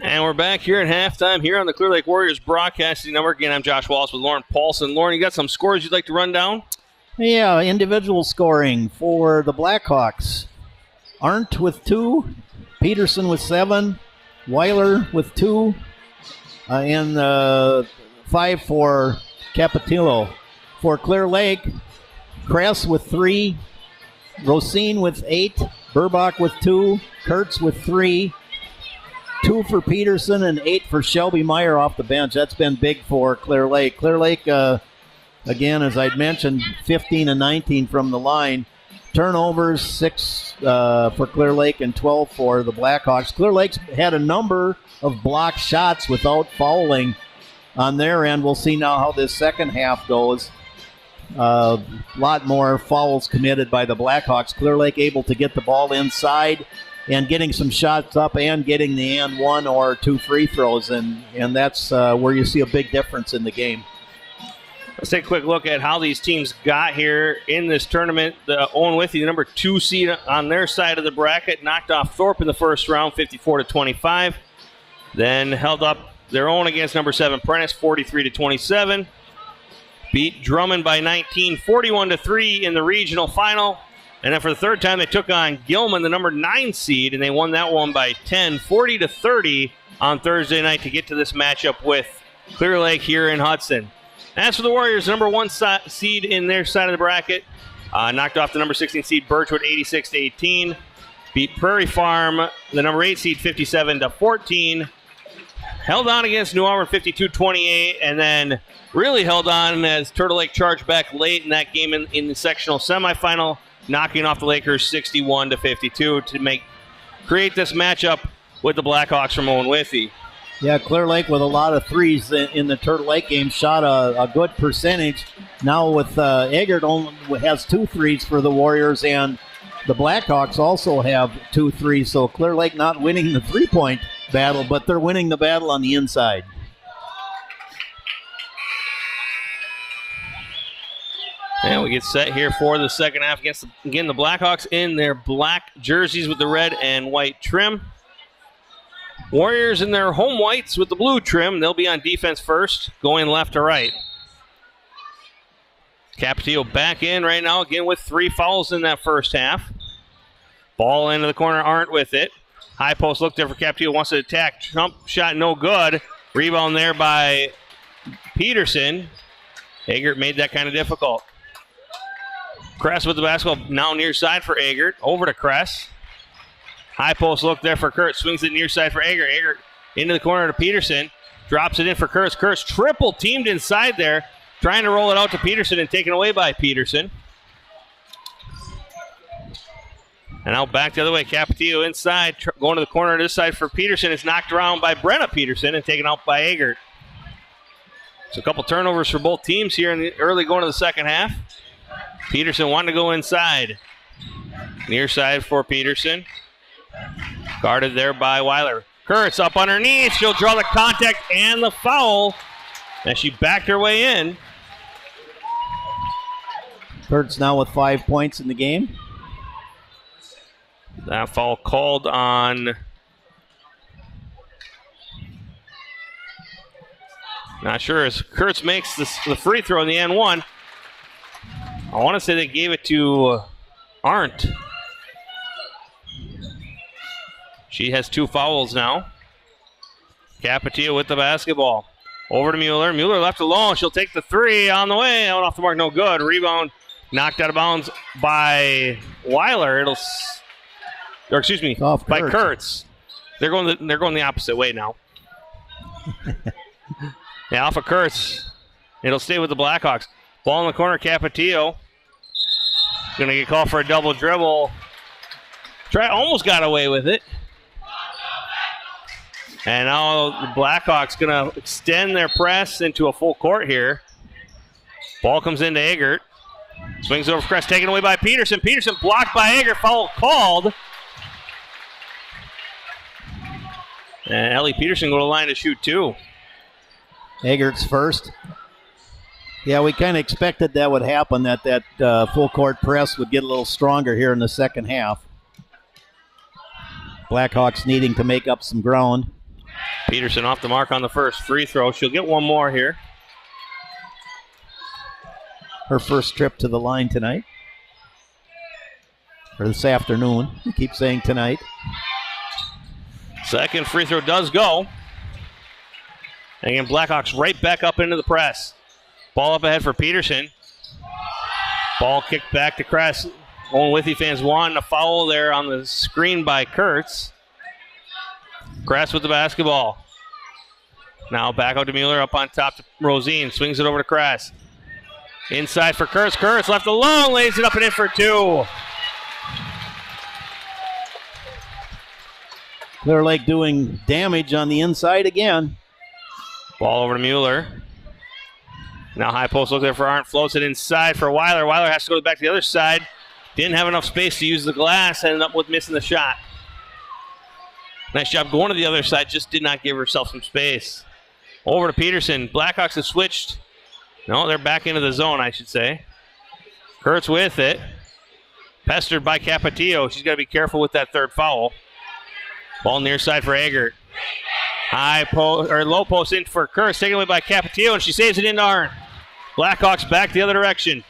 S1: And we're back here at halftime here on the Clear Lake Warriors Broadcasting Network. Again, I'm Josh Wallace with Lauren Paulson. Lauren, you got some scores you'd like to run down?
S2: Yeah, individual scoring for the Blackhawks. Arndt with 2, Peterson with 7, Weiler with 2, and 5 for Capetillo. For Clear Lake, Kress with 3, Rosine with 8, Burbach with 2, Kurtz with 3, 2 for Peterson, and 8 for Shelby Meyer off the bench. That's been big for Clear Lake. Clear Lake, again, as I'd mentioned, 15 and 19 from the line. Turnovers, 6 for Clear Lake and 12 for the Blackhawks. Clear Lake's had a number of blocked shots without fouling on their end. We'll see now how this second half goes. A lot more fouls committed by the Blackhawks. Clear Lake able to get the ball inside and getting some shots up and getting the and 1 or 2 free throws, and that's where you see a big difference in the game.
S1: Let's take a quick look at how these teams got here in this tournament. The Owen-Withee, the number 2 seed on their side of the bracket, knocked off Thorpe in the first round, 54-25. Then held up their own against number 7 Prentice, 43-27. Beat Drummond by 19, 41-3 in the regional final. And then for the third time, they took on Gilman, the number 9 seed, and they won that one by 10, 40-30 on Thursday night to get to this matchup with Clear Lake here in Hudson. As for the Warriors, number 1 seed in their side of the bracket, knocked off the number 16 seed Birchwood 86-18. Beat Prairie Farm, the number 8 seed 57-14. Held on against New Auburn 52-28, and then really held on as Turtle Lake charged back late in that game in the sectional semifinal, knocking off the Lakers 61-52 to create this matchup with the Blackhawks from Owen-Withee.
S2: Yeah, Clear Lake with a lot of threes in the Turtle Lake game, shot a good percentage. Now with Eggert only has 2 threes for the Warriors, and the Blackhawks also have 2 threes. So Clear Lake not winning the three-point battle, but they're winning the battle on the inside.
S1: And we get set here for the second half against, again, the Blackhawks in their black jerseys with the red and white trim. Warriors in their home whites with the blue trim. They'll be on defense first, going left to right. Capetillo back in right now, again with 3 fouls in that first half. Ball into the corner, Arndt with it. High post look there for Capetillo, wants to attack. Jump shot no good. Rebound there by Peterson. Eggert made that kind of difficult. Kress with the basketball now near side for Eggert. Over to Kress. High post look there for Kurtz. Swings it near side for Eggert. Eggert into the corner to Peterson. Drops it in for Kurtz. Kurtz triple teamed inside there. Trying to roll it out to Peterson and taken away by Peterson. And now back the other way. Capetillo inside. Going to the corner this side for Peterson. It's knocked around by Brenna Peterson and taken out by Eggert. So a couple turnovers for both teams here in the early going to the second half. Peterson wanting to go inside. Near side for Peterson. Guarded there by Weiler. Kurtz up underneath. She'll draw the contact and the foul as she backed her way in.
S2: Kurtz now with 5 points in the game.
S1: That foul called on... Not sure as Kurtz makes the free throw in the end 1. I want to say they gave it to Arndt. She has 2 fouls now. Capetillo with the basketball. Over to Mueller. Mueller left alone. She'll take the 3 on the way. Out off the mark, no good. Rebound knocked out of bounds by Weiler. By Kurtz. They're going the opposite way now. Yeah, off of Kurtz. It'll stay with the Blackhawks. Ball in the corner, Capetillo. Going to get called for a double dribble. Almost got away with it. And now the Blackhawks going to extend their press into a full court here. Ball comes into Eggert. Swings over for Kress, taken away by Peterson. Peterson blocked by Eggert, foul called. And Ellie Peterson go to the line to shoot 2.
S2: Eggert's first. Yeah, we kind of expected that would happen, that full court press would get a little stronger here in the second half. Blackhawks needing to make up some ground.
S1: Peterson off the mark on the first free throw. She'll get one more here.
S2: Her first trip to the line tonight. Or this afternoon. I keep saying tonight.
S1: Second free throw does go. And again, Blackhawks right back up into the press. Ball up ahead for Peterson. Ball kicked back to Kress. Owen-Withee fans want a foul there on the screen by Kurtz. Kress with the basketball. Now back out to Mueller, up on top to Rosine. Swings it over to Kress. Inside for Kurtz. Kurtz left alone, lays it up and in for two.
S2: Clear Lake doing damage on the inside again.
S1: Ball over to Mueller. Now high post look there for Arndt. Floats it inside for Weiler. Weiler has to go back to the other side. Didn't have enough space to use the glass. Ended up with missing the shot. Nice job going to the other side. Just did not give herself some space. Over to Peterson. Blackhawks have switched. No, they're back into the zone, I should say. Kurtz with it. Pestered by Capetillo. She's got to be careful with that third foul. Ball near side for Eggert. High post or low post in for Kurtz. Taken away by Capetillo, and she saves it into Arndt. Blackhawks back the other direction.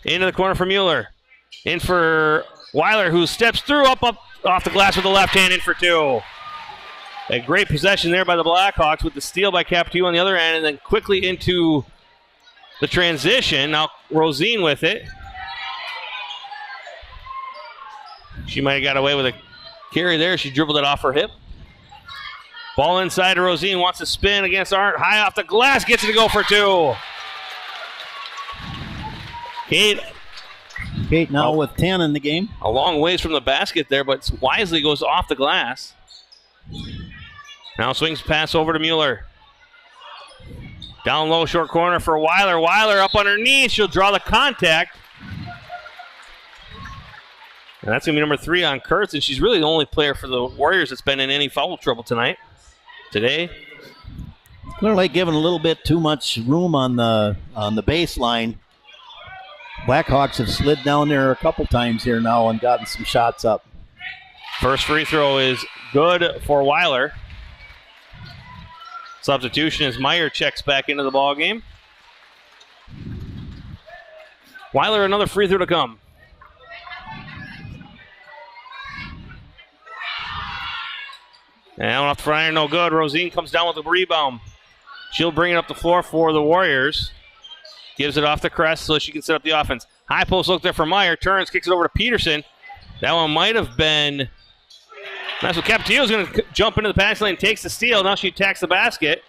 S1: Into the corner for Mueller. In for Weiler, who steps through up off the glass with the left hand in for two. A great possession there by the Blackhawks with the steal by Capetillo on the other end, and then quickly into the transition. Now Rosine with it. She might have got away with a carry there. She dribbled it off her hip. Ball inside to Rosine. Wants to spin against Arndt. High off the glass. Gets it to go for two.
S2: Kate now with 10 in the game.
S1: A long ways from the basket there, but wisely goes off the glass. Now swings pass over to Mueller. Down low, short corner for Weiler. Weiler up underneath. She'll draw the contact. And that's going to be number 3 on Kurtz, and she's really the only player for the Warriors that's been in any foul trouble today.
S2: Clear Lake giving a little bit too much room on the baseline. Blackhawks have slid down there a couple times here now and gotten some shots up.
S1: First free throw is good for Weiler. Substitution as Meyer checks back into the ball game. Weiler, another free throw to come. And off the front iron, no good. Rosine comes down with a rebound. She'll bring it up the floor for the Warriors. Gives it off to Kress so she can set up the offense. High post look there for Meyer. Turns, kicks it over to Peterson. That one might have been... That's what Capetillo's going to jump into the pass lane, takes the steal. Now she attacks the basket.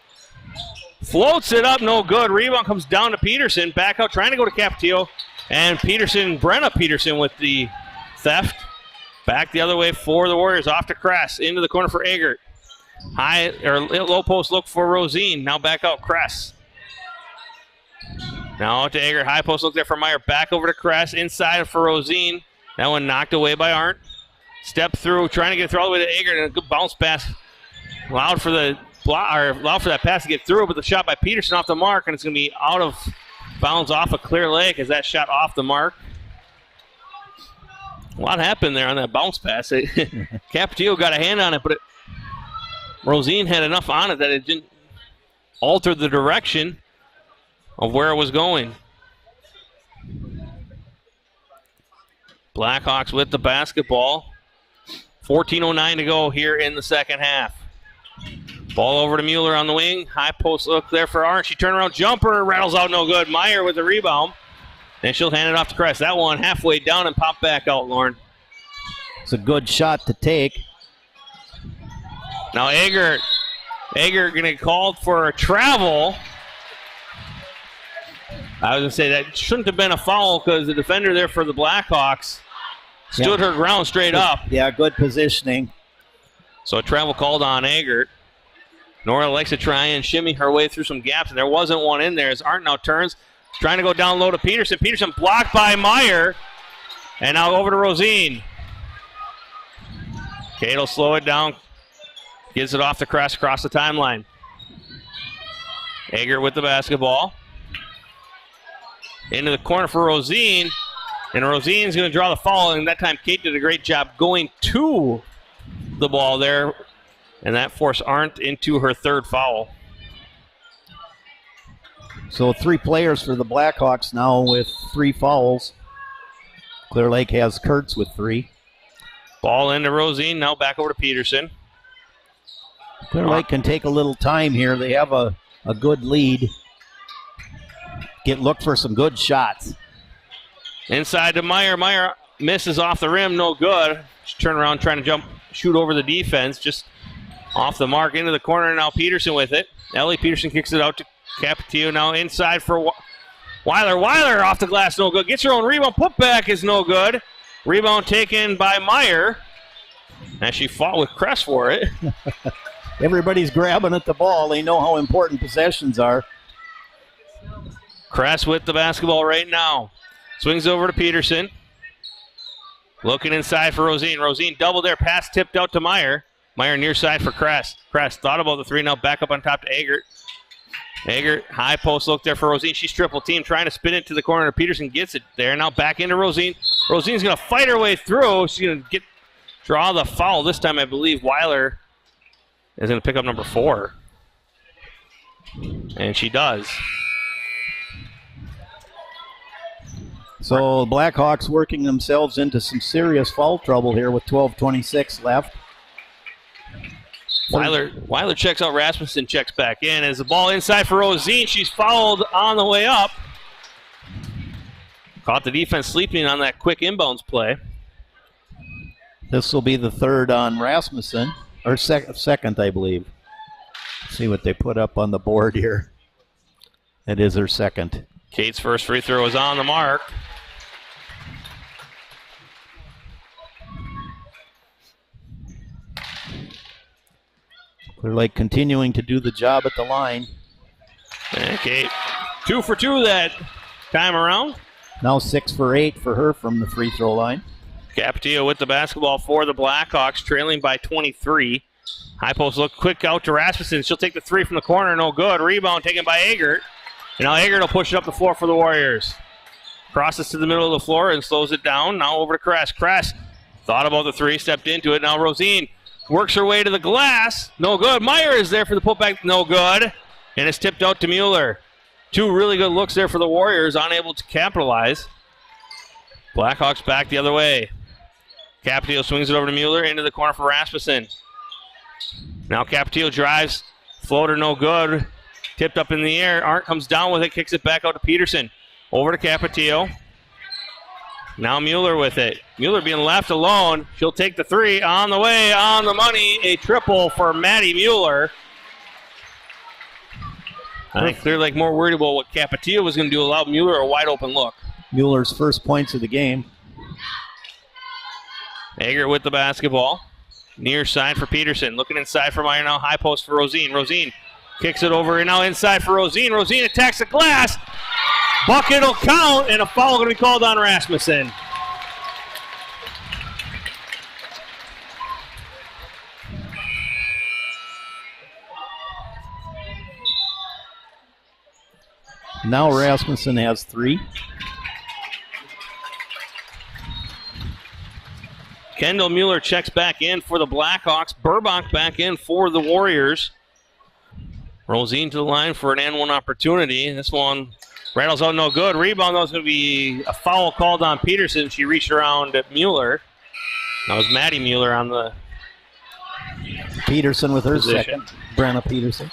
S1: Floats it up, no good. Rebound comes down to Peterson. Back out, trying to go to Capetillo. And Brenna Peterson with the theft. Back the other way for the Warriors. Off to Kress. Into the corner for Eggert. High or low post look for Rosine. Now back out Kress. Now out to Eggert. High post look there for Meyer. Back over to Kress. Inside for Rosine. That one knocked away by Arndt. Step through, trying to get through all the way to Eggert, and a good bounce pass. Allowed for that pass to get through, but the shot by Peterson off the mark, and it's going to be out of bounds off of Clear Lake as that shot off the mark. A lot happened there on that bounce pass. Capetillo got a hand on it, but Rosine had enough on it that it didn't alter the direction of where it was going. Blackhawks with the basketball. 14:09 to go here in the second half. Ball over to Mueller on the wing. High post look there for Arndt. She turnaround jumper, rattles out no good. Meyer with the rebound. And she'll hand it off to Kress. That one halfway down and pop back out, Lauren.
S2: It's a good shot to take.
S1: Now Eggert going to get called for a travel. I was going to say that shouldn't have been a foul because the defender there for the Blackhawks stood her ground straight up.
S2: Yeah, good positioning.
S1: So a travel called on Eggert. Nora likes to try and shimmy her way through some gaps, and there wasn't one in there as Arndt now turns. Trying to go down low to Peterson. Peterson blocked by Meyer. And now over to Rosine. Kate will slow it down. Gives it off the Kress across the timeline. Eggert with the basketball. Into the corner for Rosine. And Rosine's going to draw the foul. And that time Kate did a great job going to the ball there. And that forced Arndt into her third foul.
S2: So 3 players for the Blackhawks now with 3 fouls. Clear Lake has Kurtz with 3.
S1: Ball into Rosine, now back over to Peterson.
S2: Clear Lake can take a little time here. They have a good lead. Look for some good shots.
S1: Inside to Meyer. Meyer misses off the rim, no good. Just turn around trying to shoot over the defense. Just off the mark into the corner. Now Peterson with it. Ellie Peterson kicks it out to Capetillo. Now inside for Weiler. Weiler off the glass, no good. Gets her own rebound. Putback is no good. Rebound taken by Meyer. And she fought with Kress for it.
S2: Everybody's grabbing at the ball. They know how important possessions are.
S1: Kress with the basketball right now. Swings over to Peterson. Looking inside for Rosine. Rosine double there. Pass tipped out to Meyer. Meyer near side for Kress. Kress thought about the 3. Now back up on top to Agert. Agert, high post look there for Rosine. She's triple team trying to spin it to the corner. Peterson gets it there. Now back into Rosine. Rosine's going to fight her way through. She's going to draw the foul. This time I believe Weiler is going to pick up number 4. And she does.
S2: So Blackhawks working themselves into some serious foul trouble here with 12:26 left.
S1: Weiler checks out. Rasmussen checks back in. As the ball inside for Rosine, she's fouled on the way up. Caught the defense sleeping on that quick inbounds play.
S2: This will be the 3rd on Rasmussen, or second, I believe. Let's see what they put up on the board here. It is her 2nd.
S1: Kate's first free throw is on the mark.
S2: Clear Lake continuing to do the job at the line.
S1: And Kate, 2 for 2 that time around.
S2: Now 6 for 8 for her from the free throw line.
S1: Capetillo with the basketball for the Blackhawks, trailing by 23. High post look quick out to Rasmussen. She'll take the 3 from the corner, no good. Rebound taken by Agert. And now Agert will push it up the floor for the Warriors. Crosses to the middle of the floor and slows it down. Now over to Kress. Kress thought about the 3, stepped into it. Now Rosine works her way to the glass. No good. Meyer is there for the putback. No good. And it's tipped out to Mueller. 2 really good looks there for the Warriors, unable to capitalize. Blackhawks back the other way. Capetillo swings it over to Mueller into the corner for Rasmussen. Now Capetillo drives. Floater no good. Tipped up in the air. Arndt comes down with it, kicks it back out to Peterson. Over to Capetillo. Now Mueller with it. Mueller being left alone. She'll take the 3 on the way, on the money. A triple for Maddie Mueller. I think Clear Lake more worried about what Capetillo was going to do, allow Mueller a wide open look.
S2: Mueller's first points of the game.
S1: Agert with the basketball. Near side for Peterson. Looking inside for Meyer now. High post for Rosine. Rosine kicks it over and now inside for Rosine. Rosine attacks the glass. Bucket will count and a foul going to be called on Rasmussen.
S2: Now Rasmussen has 3.
S1: Kendall Mueller checks back in for the Blackhawks. Burbach back in for the Warriors. Rosine to the line for an N1 opportunity. This one rattles out no good. Rebound, though, is going to be a foul called on Peterson. She reached around at Mueller. That was Maddie Mueller on the
S2: Peterson with her
S1: position.
S2: 2nd. Brenna Peterson.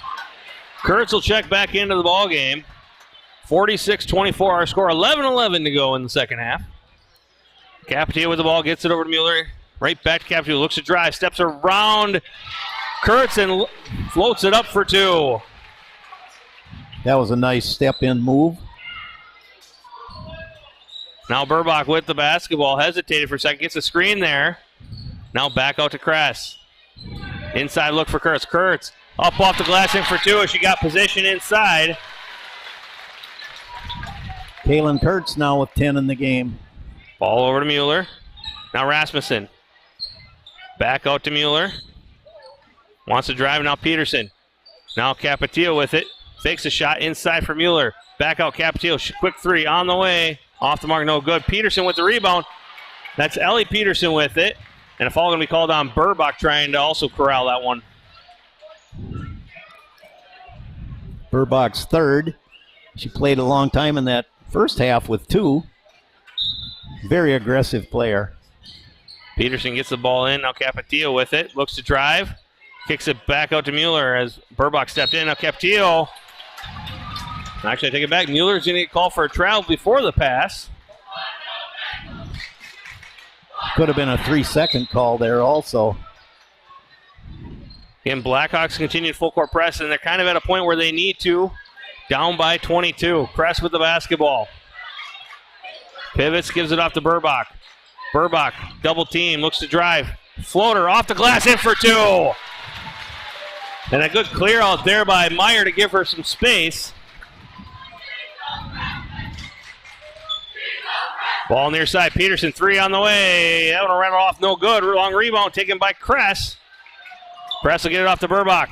S1: Kurtz will check back into the ball game. 46-24 our score. 11-11 to go in the second half. Capetillo with the ball, gets it over to Mueller. Right back to Capetillo, looks to drive, steps around Kurtz and floats it up for 2.
S2: That was a nice step-in move.
S1: Now Burbach with the basketball, hesitated for a second, gets a screen there. Now back out to Kress. Inside look for Kurtz. Kurtz up off the glass in for 2 as she got position inside.
S2: Kaylin Kurtz now with 10 in the game.
S1: Ball over to Mueller. Now Rasmussen. Back out to Mueller. Wants to drive now Peterson. Now Capetillo with it. Fakes a shot inside for Mueller. Back out Capetillo. Quick 3 on the way. Off the mark, no good. Peterson with the rebound. That's Ellie Peterson with it. And a foul going to be called on Burbach trying to also corral that one.
S2: Burbach's third. She played a long time in that first half with 2. Very aggressive player.
S1: Peterson gets the ball in. Now Capetillo with it. Looks to drive. Kicks it back out to Mueller as Burbach stepped in. Now Capetillo. Actually, I take it back. Mueller's going to get called for a travel before the pass.
S2: Could have been a 3-second call there also.
S1: Again, Blackhawks continued full court press, and they're kind of at a point where they need to. Down by 22. Kress with the basketball. Pivots, gives it off to Burbach. Burbach, double team, looks to drive. Floater off the glass, in for 2. And a good clear out there by Meyer to give her some space. Ball near side. Peterson, 3 on the way. That one ran off, no good. Long rebound taken by Kress. Kress will get it off to Burbach.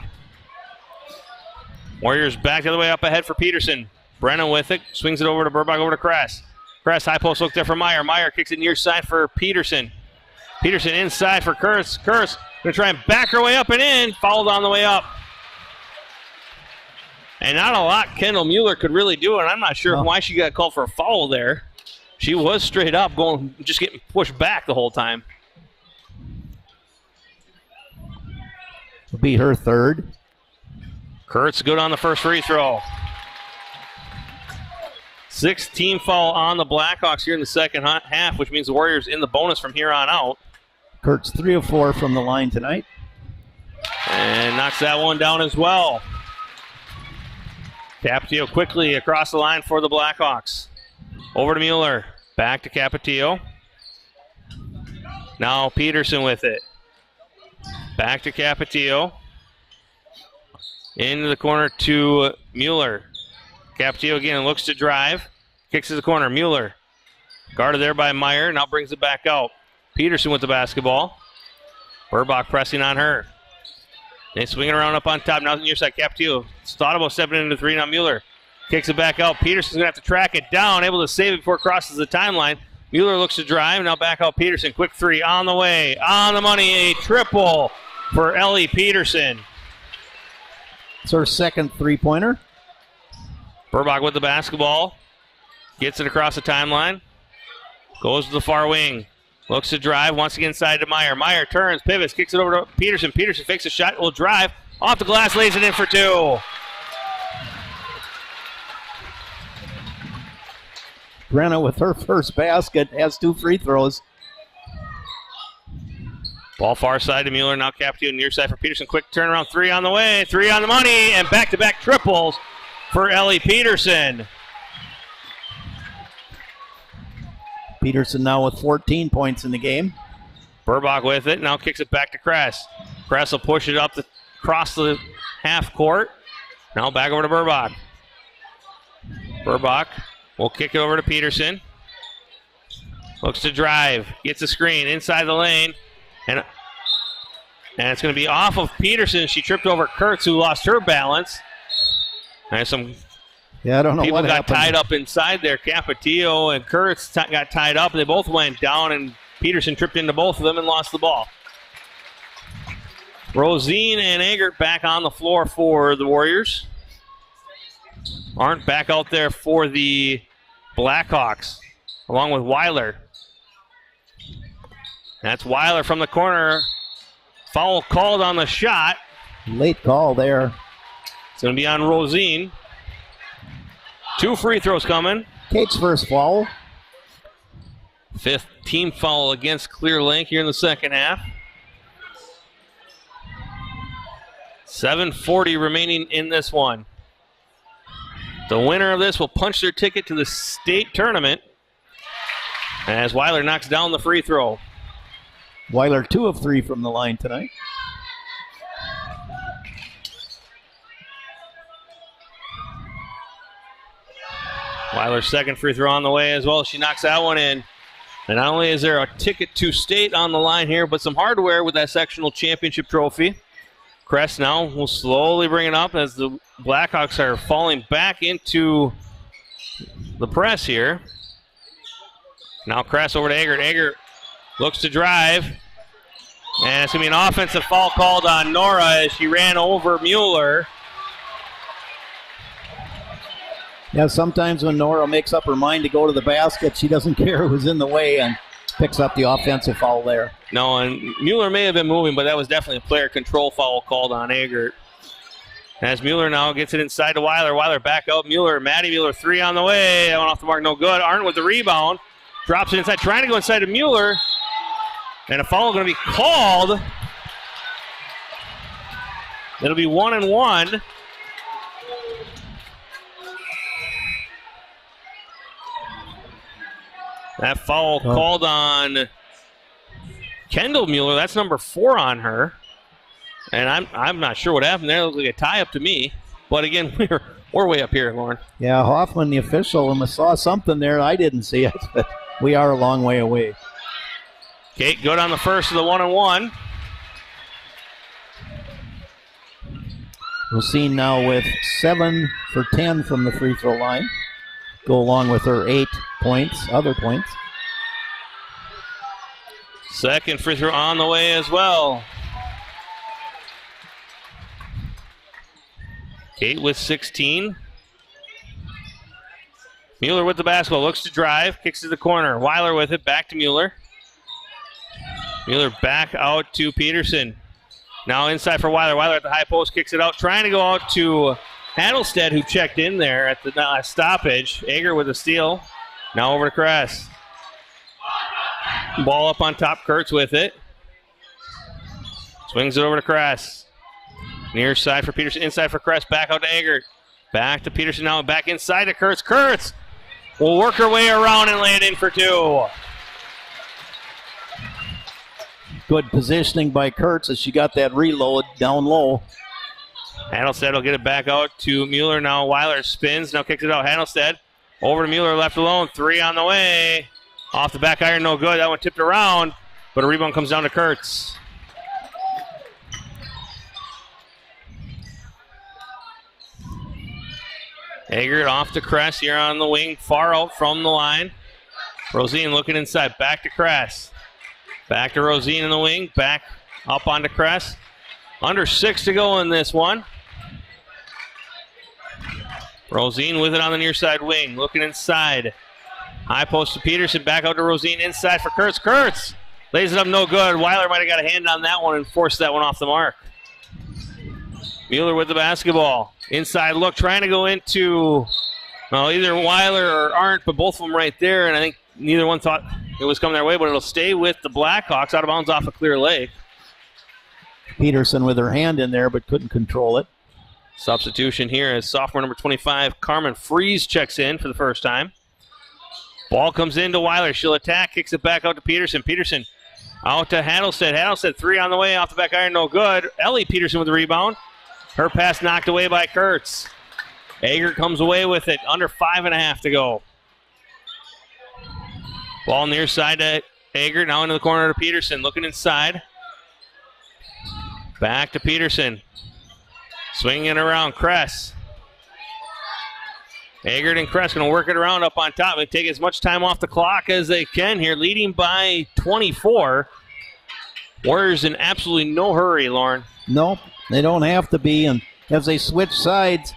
S1: Warriors back the other way up ahead for Peterson. Brennan with it. Swings it over to Burbach, over to Kress. Kress, high post look there for Meyer. Meyer kicks it near side for Peterson. Peterson inside for Kurtz. Kurtz going to try and back her way up and in. Fouled on the way up. And not a lot Kendall Mueller could really do, and I'm not sure why she got called for a foul there. She was straight up, going, just getting pushed back the whole time.
S2: Will be her third.
S1: Kurtz good on the first free throw. 6th team foul on the Blackhawks here in the second half, which means the Warriors in the bonus from here on out.
S2: Kurtz 3 of 4 from the line tonight.
S1: And knocks that one down as well. Capetillo quickly across the line for the Blackhawks. Over to Mueller. Back to Capetillo. Now Peterson with it. Back to Capetillo. Into the corner to Mueller. Capetillo again looks to drive. Kicks to the corner. Mueller. Guarded there by Meyer. Now brings it back out. Peterson with the basketball. Burbach pressing on her. They swing it around up on top. Now near side. Capetillo thought about stepping into 3. Now Mueller kicks it back out. Peterson's going to have to track it down. Able to save it before it crosses the timeline. Mueller looks to drive. Now back out Peterson. Quick 3 on the way. On the money. A triple for Ellie Peterson.
S2: It's her second 3-pointer.
S1: Burbach with the basketball. Gets it across the timeline. Goes to the far wing. Looks to drive. Wants to get inside to Meyer. Meyer turns, pivots, kicks it over to Peterson. Peterson fakes a shot. Will drive. Off the glass, lays it in for 2.
S2: Brenna with her first basket has 2 free throws.
S1: Ball far side to Mueller. Now Capetillo near side for Peterson. Quick turnaround. 3 on the way. 3 on the money. And back-to-back triples for Ellie Peterson.
S2: Peterson now with 14 points in the game.
S1: Burbach with it. Now kicks it back to Kress. Kress will push it up across the half court. Now back over to Burbach. Burbach will kick it over to Peterson. Looks to drive. Gets a screen inside the lane. And it's going to be off of Peterson. She tripped over Kurtz, who lost her balance. And some
S2: I don't know
S1: people
S2: what
S1: got
S2: happened.
S1: tied up inside there. Capetillo and Kurtz got tied up. They both went down, and Peterson tripped into both of them and lost the ball. Rosine and Eggert back on the floor for the Warriors. Arndt back out there for the Blackhawks, along with Weiler. That's Weiler from the corner. Foul called on the shot.
S2: Late call there.
S1: It's going to be on Rosine. 2 free throws coming.
S2: Kate's first foul.
S1: 5th team foul against Clear Lake here in the second half. 7:40 remaining in this one. The winner of this will punch their ticket to the state tournament as Weiler knocks down the free throw.
S2: Weiler 2 of 3 from the line tonight.
S1: Weiler's second free throw on the way as well. She knocks that one in. And not only is there a ticket to state on the line here, but some hardware with that sectional championship trophy. Kress now will slowly bring it up as the Blackhawks are falling back into the press here. Now Kress over to Eggert. Eggert looks to drive. And it's going to be an offensive foul called on Nora as she ran over Mueller.
S2: Yeah, sometimes when Nora makes up her mind to go to the basket, she doesn't care who's in the way and picks up the offensive foul there.
S1: No, and Mueller may have been moving, but that was definitely a player control foul called on Eggert. As Mueller now gets it inside to Weiler. Weiler back out. Maddie Mueller, three on the way. That went off the mark, no good. Arndt with the rebound. Drops it inside, trying to go inside to Mueller. And a foul going to be called. It'll be 1-1. That foul called on Kendall Mueller. That's number 4 on her. And I'm not sure what happened there. It looked like a tie-up to me. But again, we're way up here, Lauren.
S2: Yeah, Hoffman, the official, saw something there. I didn't see it, but we are a long way away.
S1: Okay, good on the first of the 1-1.
S2: Rosine now with 7 for 10 from the free throw line. Go along with her 8 other points.
S1: Second free throw on the way as well. Kate with 16. Mueller with the basketball, looks to drive, kicks to the corner. Weiler with it, back to Mueller. Mueller back out to Peterson. Now inside for Weiler. Weiler at the high post, kicks it out, trying to go out to Handelstead, who checked in there at the stoppage. Eggert with a steal. Now over to Kress. Ball up on top, Kurtz with it. Swings it over to Kress. Near side for Peterson, inside for Kress, back out to Eggert. Back to Peterson now, back inside to Kurtz. Kurtz will work her way around and lay it in for 2.
S2: Good positioning by Kurtz as she got that reload down low.
S1: Handelstead will get it back out to Mueller now. Weiler spins, now kicks it out. Handelstead over to Mueller, left alone. 3 on the way. Off the back iron, no good. That one tipped around, but a rebound comes down to Kurtz. Eggert off to Kress here on the wing, far out from the line. Rosine looking inside, back to Kress. Back to Rosine in the wing, back up onto Kress. Under 6 to go in this one. Rosine with it on the near side wing, looking inside. High post to Peterson, back out to Rosine, inside for Kurtz. Kurtz lays it up, no good. Weiler might have got a hand on that one and forced that one off the mark. Mueller with the basketball. Inside look, trying to go into, either Weiler or Arndt, but both of them right there, and I think neither one thought it was coming their way, but it'll stay with the Blackhawks out of bounds off of Clear Lake.
S2: Peterson with her hand in there, but couldn't control it.
S1: Substitution here as sophomore number 25, Carmen Fries, checks in for the first time. Ball comes into Weiler. She'll attack, kicks it back out to Peterson. Peterson out to Handelstead. Handelstead 3 on the way, off the back iron, no good. Ellie Peterson with the rebound. Her pass knocked away by Kurtz. Eggert comes away with it. Under 5.5 to go. Ball near side to Eggert. Now into the corner to Peterson. Looking inside. Back to Peterson. Swinging around. Kress. Eggert and Kress going to work it around up on top. They take as much time off the clock as they can here. Leading by 24. Warriors in absolutely no hurry, Lauren.
S2: Nope. They don't have to be, and as they switch sides,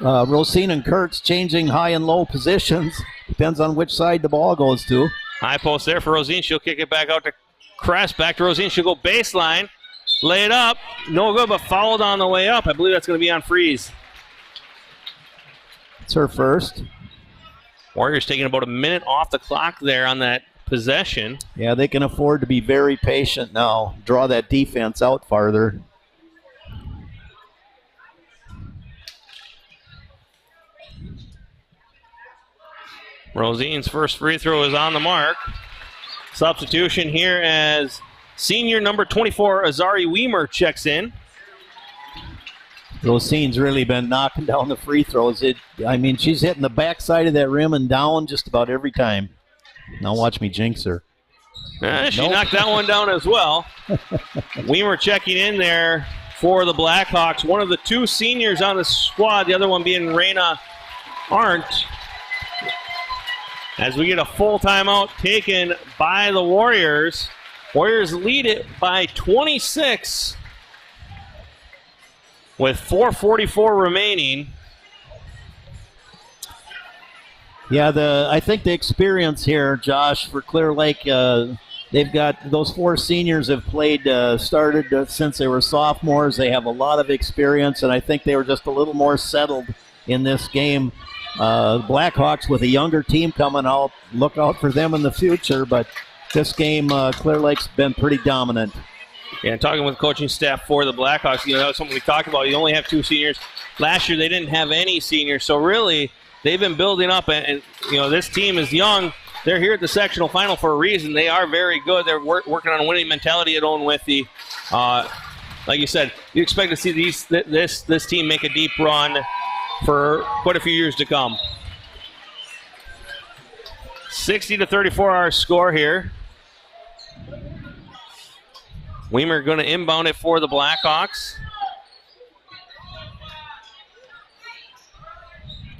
S2: Rosine and Kurtz changing high and low positions. Depends on which side the ball goes to.
S1: High post there for Rosine. She'll kick it back out to Kress. Back to Rosine. She'll go baseline. Lay it up. No good, but fouled on the way up. I believe that's going to be on Fries.
S2: It's her first.
S1: Warriors taking about a minute off the clock there on that possession.
S2: Yeah, they can afford to be very patient now. Draw that defense out farther.
S1: Rosine's first free throw is on the mark. Substitution here as senior number 24, Azari Weimer, checks in.
S2: Rosine's really been knocking down the free throws. She's hitting the backside of that rim and down just about every time. Now watch me jinx her.
S1: She knocked that one down as well. Weimer checking in there for the Blackhawks. One of the 2 seniors on the squad, the other one being Raina Arndt. As we get a full timeout taken by the Warriors. Warriors lead it by 26 with 4:44 remaining.
S2: Yeah, I think the experience here, Josh, for Clear Lake, they've got those 4 seniors have played, started since they were sophomores. They have a lot of experience, and I think they were just a little more settled in this game. Blackhawks with a younger team coming out, look out for them in the future, but this game, Clear Lake's been pretty dominant.
S1: Yeah, and talking with the coaching staff for the Blackhawks, that was something we talked about. You only have 2 seniors. Last year they didn't have any seniors, so really they've been building up, and this team is young. They're here at the sectional final for a reason. They are very good. They're working on a winning mentality at Owen-Withee. Like you said, you expect to see this team make a deep run for quite a few years to come. 60-34 our score here. Weimer going to inbound it for the Blackhawks.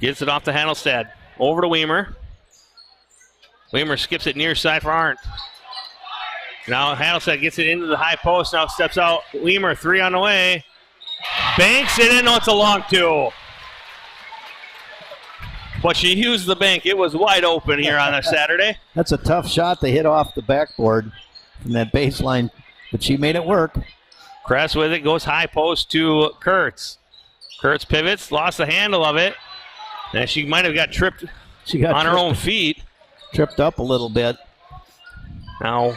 S1: Gets it off to Handelstad. Over to Weimer. Weimer skips it near side for Arndt. Now Handelstad gets it into the high post. Now steps out. Weimer, 3 on the way. Banks it in. No, it's a long 2. But she used the bank. It was wide open here on a Saturday.
S2: That's a tough shot to hit off the backboard from that baseline, but she made it work.
S1: Kress with it, goes high post to Kurtz. Kurtz pivots, lost the handle of it. And she might have got tripped on her own feet.
S2: Tripped up a little bit.
S1: Now,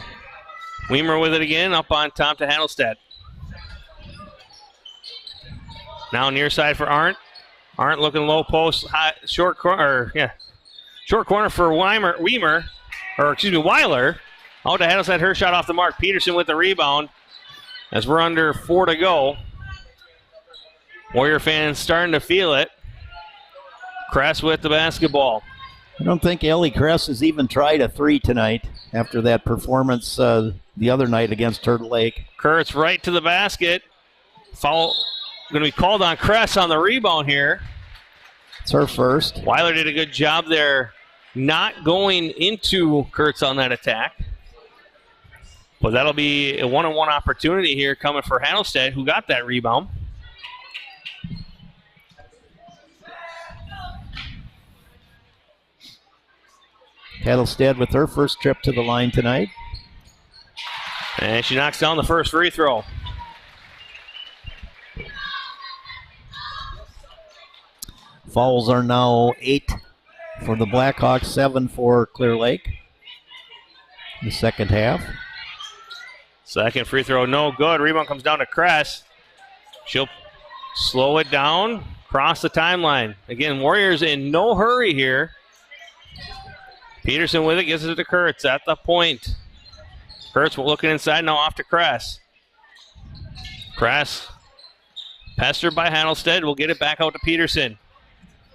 S1: Weimer with it again, up on top to Handelstad. Now near side for Arndt. Arndt looking low post, short corner for Weimer, Weiler. Out to Handelstad, her shot off the mark. Peterson with the rebound as we're under 4 to go. Warrior fans starting to feel it. Kress with the basketball.
S2: I don't think Ellie Kress has even tried a 3 tonight after that performance the other night against Turtle Lake.
S1: Kurtz right to the basket. Foul going to be called on Kress on the rebound here.
S2: It's her first.
S1: Weiler did a good job there not going into Kurtz on that attack. But that'll be a one-on-one opportunity here coming for Handelstad, who got that rebound.
S2: Handelstad with her first trip to the line tonight.
S1: And she knocks down the first free throw.
S2: Fouls are now 8 for the Blackhawks, 7 for Clear Lake. The second half.
S1: Second free throw, no good. Rebound comes down to Kress. She'll slow it down, cross the timeline. Again, Warriors in no hurry here. Peterson with it, gives it to Kurtz at the point. Kurtz looking inside, now off to Kress. Kress, pestered by Handelstad, will get it back out to Peterson.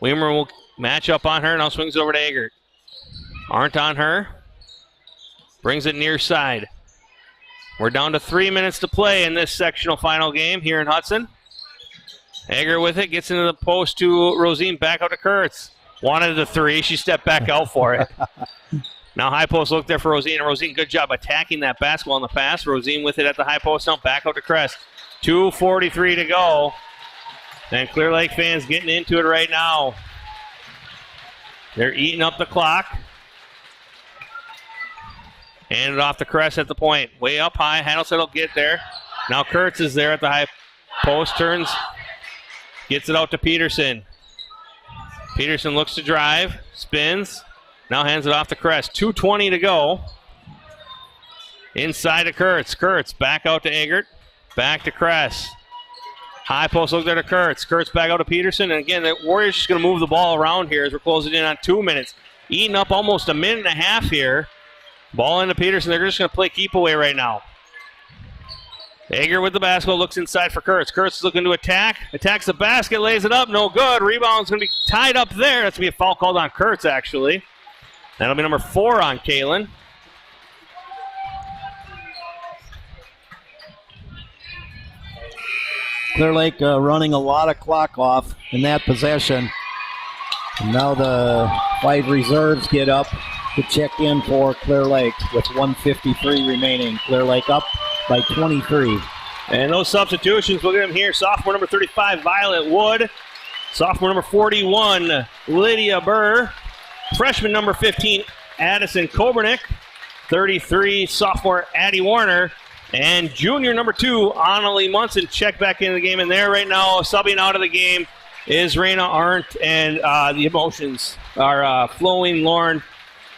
S1: Weimer will match up on her, now swings it over to Eggert. Arndt on her. Brings it near side. We're down to 3 minutes to play in this sectional final game here in Hudson. Eggert with it, gets into the post to Rosine, back out to Kurtz. Wanted the 3, she stepped back out for it. Now high post look there for Rosine, and Rosine, good job attacking that basketball in the pass. Rosine with it at the high post, now back out to Kress. 2:43 to go. And Clear Lake fans getting into it right now. They're eating up the clock. Hand it off to Kress at the point. Way up high. Handelstad will get there. Now Kurtz is there at the high post. Turns. Gets it out to Peterson. Peterson looks to drive. Spins. Now hands it off to Kress. 2:20 to go. Inside to Kurtz. Kurtz back out to Eggert. Back to Kress. High post look there to Kurtz. Kurtz back out to Peterson. And again, the Warriors just going to move the ball around here as we're closing in on 2 minutes. Eating up almost a minute and a half here. Ball into Peterson. They're just going to play keep away right now. Eggert with the basketball looks inside for Kurtz. Kurtz is looking to attack. Attacks the basket, lays it up. No good. Rebound's going to be tied up there. That's going to be a foul called on Kurtz, actually. That'll be number 4 on Kalen.
S2: Clear Lake running a lot of clock off in that possession. And now the 5 reserves get up to check in for Clear Lake with 1:53 remaining. Clear Lake up by 23.
S1: And those substitutions, look at them here. Sophomore number 35, Violet Wood. Sophomore number 41, Lydia Burr. freshman number 15, Addison Kobernick. 33, sophomore Addie Warner. And junior number 2, Annalie Munson, check back into the game. And there right now, subbing out of the game, is Raina Arndt. And the emotions are flowing. Lauren,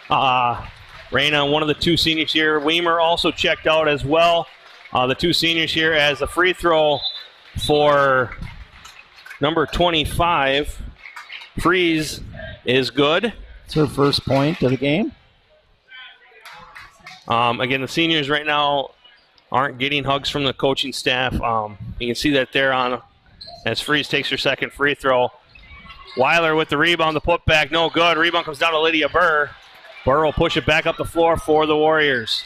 S1: Raina, one of the 2 seniors here. Weimer also checked out as well. The 2 seniors here as the free throw for number 25, Freeze, is good.
S2: It's her first point of the game.
S1: Again, the seniors right now aren't getting hugs from the coaching staff. You can see that there on as Freeze takes her second free throw. Weiler with the rebound, the putback, no good. Rebound comes down to Lydia Burr. Burr will push it back up the floor for the Warriors.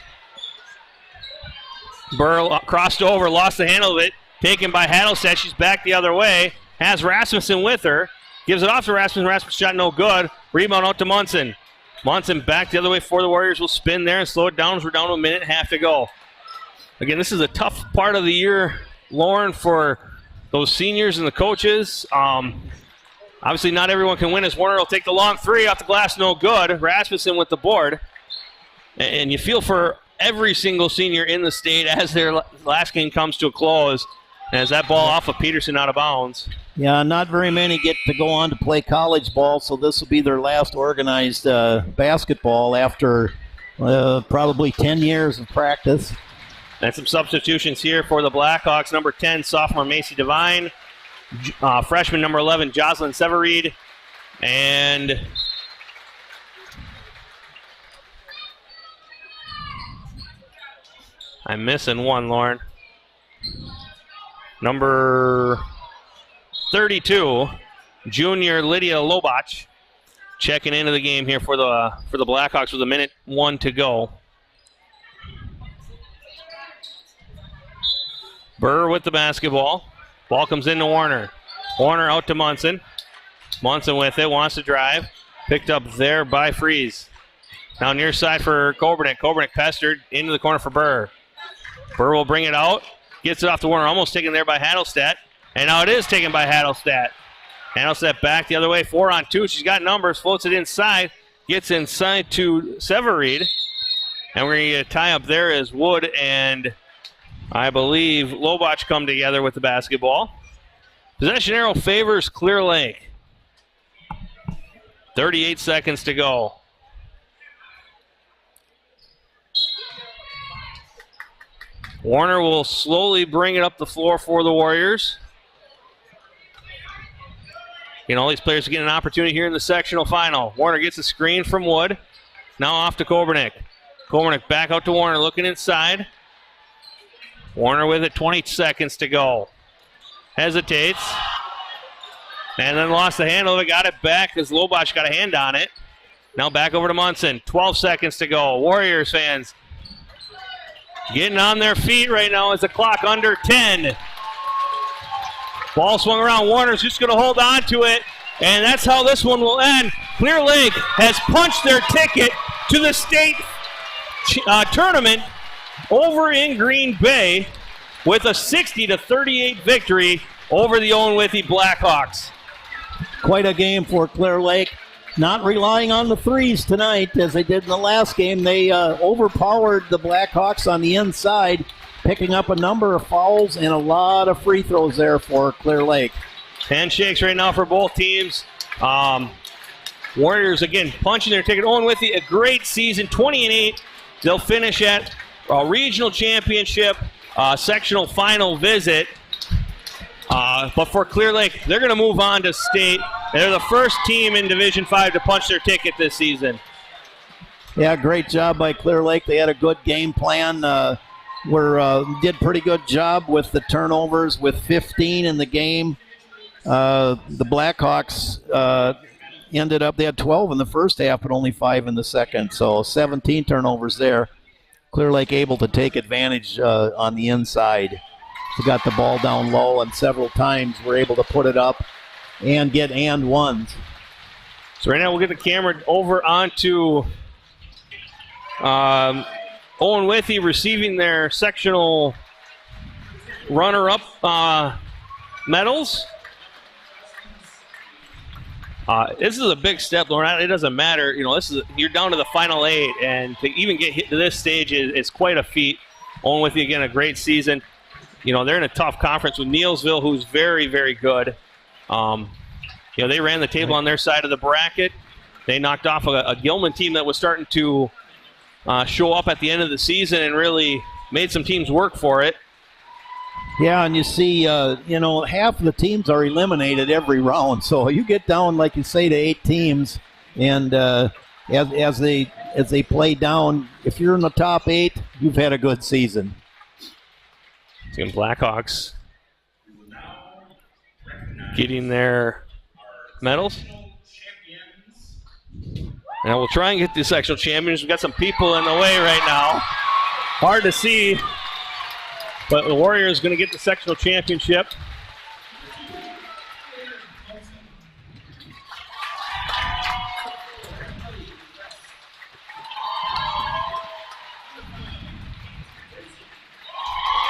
S1: Burr crossed over, lost the handle of it. Taken by Hadelstedt. She's back the other way. Has Rasmussen with her. Gives it off to Rasmussen. Rasmussen shot no good. Rebound out to Munson. Munson back the other way for the Warriors. Will spin there and slow it down as we're down to a minute and a half to go. Again, this is a tough part of the year, Lauren, for those seniors and the coaches. Obviously, not everyone can win as Warner will take the long 3 off the glass. No good. Rasmussen with the board. And you feel for every single senior in the state as their last game comes to a close. As that ball off of Peterson out of bounds.
S2: Yeah, not very many get to go on to play college ball, so this will be their last organized basketball after probably 10 years of practice.
S1: And some substitutions here for the Blackhawks. Number 10, sophomore Macy Devine. Freshman number 11, Jocelyn Severeid. And I'm missing one, Lauren. Number 32, junior Lydia Lobach, checking into the game here for the Blackhawks with a minute 1 to go. Burr with the basketball. Ball comes into Warner. Warner out to Munson. Munson with it, wants to drive. Picked up there by Freeze. Now near side for Kobernick. Kobernick pestered into the corner for Burr. Burr will bring it out. Gets it off to Warner, almost taken there by Hadelstedt. And now it is taken by Hadelstedt. Hadelstedt back the other way, 4-on-2. She's got numbers, floats it inside. Gets inside to Severeid. And we're going to get a tie up there as Wood and I believe Lobach come together with the basketball. Possession arrow favors Clear Lake. 38 seconds to go. Warner will slowly bring it up the floor for the Warriors. All these players get an opportunity here in the sectional final. Warner gets a screen from Wood. Now off to Kobernick. Kobernick back out to Warner, looking inside. Warner with it, 20 seconds to go. Hesitates. And then lost the handle of it, got it back as Lobach got a hand on it. Now back over to Munson. 12 seconds to go. Warriors fans getting on their feet right now as the clock under 10. Ball swung around. Warner's just going to hold on to it. And that's how this one will end. Clear Lake has punched their ticket to the state tournament over in Green Bay with a 60-38 victory over the Owen-Withee Blackhawks.
S2: Quite a game for Clear Lake. Not relying on the threes tonight as they did in the last game. They overpowered the Blackhawks on the inside, picking up a number of fouls and a lot of free throws there for Clear Lake.
S1: Handshakes right now for both teams. Warriors, again, punching their ticket. Owen-Withee, a great season, 20-8. They'll finish at a regional championship, sectional final visit. But for Clear Lake, they're going to move on to state. They're the first team in Division 5 to punch their ticket this season.
S2: Yeah, great job by Clear Lake. They had a good game plan. Did pretty good job with the turnovers with 15 in the game. The Blackhawks ended up, they had 12 in the first half, but only 5 in the second. So 17 turnovers there. Clear Lake able to take advantage on the inside. They got the ball down low and several times were able to put it up and get and ones.
S1: So right now we'll get the camera over onto Owen-Withee receiving their sectional runner-up medals. This is a big step, Lauren. It doesn't matter. You're down to the final 8, and to even get hit to this stage is quite a feat. Owen-Withee, again, a great season. They're in a tough conference with Neilsville, who's very, very good. They ran the table on their side of the bracket. They knocked off a Gilman team that was starting to show up at the end of the season and really made some teams work for it.
S2: Yeah, and you see, half of the teams are eliminated every round. So you get down, like you say, to 8 teams, and as they play down, if you're in the top 8, you've had a good season.
S1: Team Blackhawks getting their medals. And we'll try and get the sectional champions. We've got some people in the way right now. Hard to see. But the Warriors going to get the sectional championship.